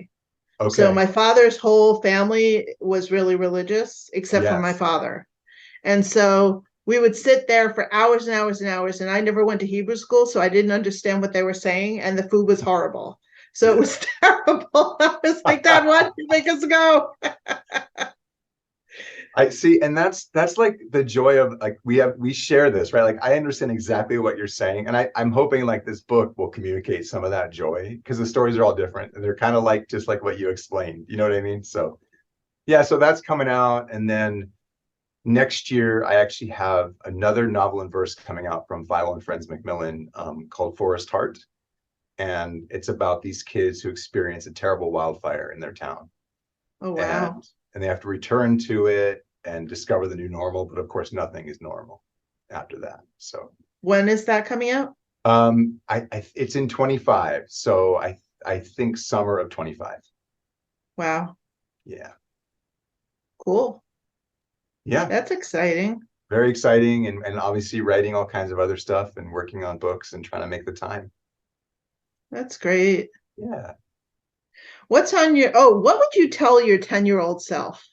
Okay. So my father's whole family was really religious, except for my father. And so we would sit there for hours and hours and hours. And I never went to Hebrew school, so I didn't understand what they were saying. And the food was horrible. So it was terrible. I was like, Dad, why did you make us go? I see, and that's like the joy of like we share this, right? Like I understand exactly what you're saying, and I'm hoping like this book will communicate some of that joy, because the stories are all different and they're kind of like just like what you explained. You know what I mean? So yeah, so that's coming out, and then next year I actually have another novel in verse coming out from Philo and Friends Macmillan, called Forest Heart, and it's about these kids who experience a terrible wildfire in their town. Oh wow! And they have to return to it and discover the new normal, but of course nothing is normal after that. So when is that coming out? It's in 25, so I think summer of 25. Wow. Yeah. Cool. Yeah. That's exciting. Very exciting, and obviously writing all kinds of other stuff and working on books and trying to make the time. That's great. Yeah. What would you tell your 10-year-old self?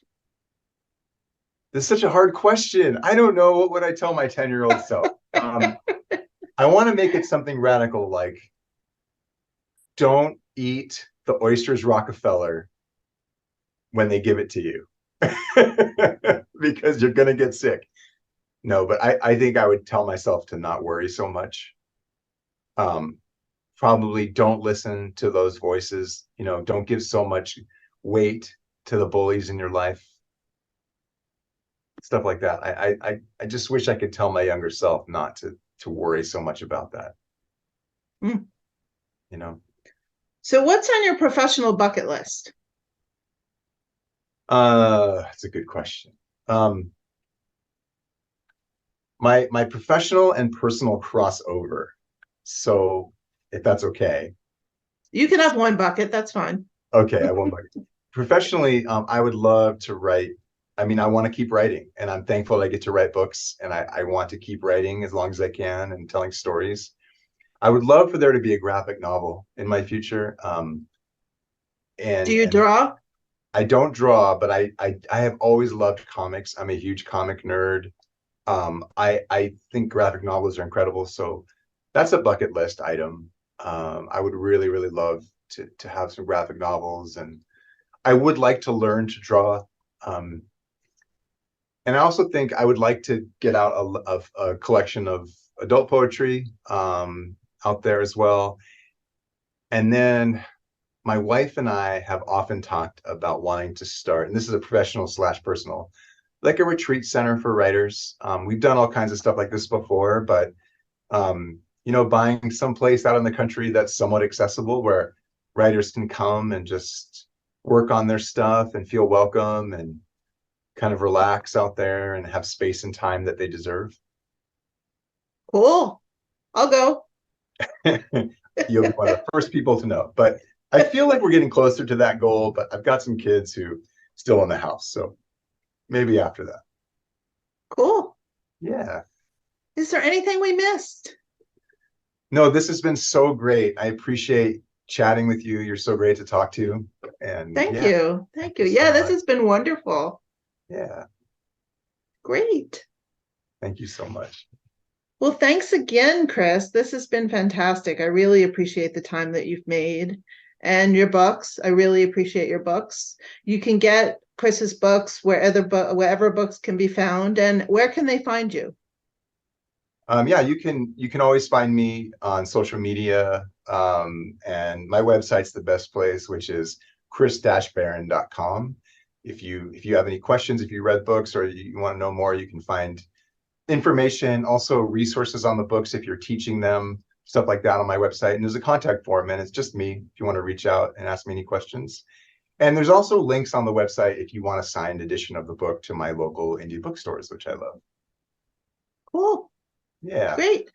This is such a hard question. I don't know. What would I tell my 10-year-old self? I want to make it something radical, like don't eat the oysters Rockefeller when they give it to you because you're going to get sick. No, but I think I would tell myself to not worry so much. Probably don't listen to those voices. Don't give so much weight to the bullies in your life. Stuff like that. I just wish I could tell my younger self not to worry so much about that. Mm. So what's on your professional bucket list? That's a good question. My professional and personal crossover. So if that's okay. You can have one bucket, that's fine. Okay, I have one bucket. Professionally, I would love to write. I mean, I want to keep writing, and I'm thankful I get to write books, and I want to keep writing as long as I can and telling stories. I would love for there to be a graphic novel in my future. Do you draw? I don't draw, but I have always loved comics. I'm a huge comic nerd. I think graphic novels are incredible, so that's a bucket list item. I would really, really love to have some graphic novels, and I would like to learn to draw. And I also think I would like to get out a collection of adult poetry out there as well. And then my wife and I have often talked about wanting to start, and this is a professional slash personal, like a retreat center for writers. We've done all kinds of stuff like this before, but buying some place out in the country that's somewhat accessible where writers can come and just work on their stuff and feel welcome and kind of relax out there and have space and time that they deserve. Cool. I'll go. You'll be one of the first people to know. But I feel like we're getting closer to that goal, but I've got some kids who still in the house. So maybe after that. Cool. Yeah. Is there anything we missed? No, this has been so great. I appreciate chatting with you. You're so great to talk to. And Thank yeah, you. thank Thank you you. so Yeah, this much. has been wonderful. Yeah, Great. thank you so much. Well, thanks again, Chris. This has been fantastic. I really appreciate the time that you've made and your books. I really appreciate your books. You can get Chris's books wherever books can be found. And where can they find you? Yeah, you can always find me on social media, and my website's the best place, which is chris-barron.com. If you have any questions, if you read books or you want to know more, you can find information, also resources on the books if you're teaching them, stuff like that on my website. And there's a contact form, and it's just me if you want to reach out and ask me any questions. And there's also links on the website if you want a signed edition of the book to my local indie bookstores, which I love. Cool. Yeah. Great.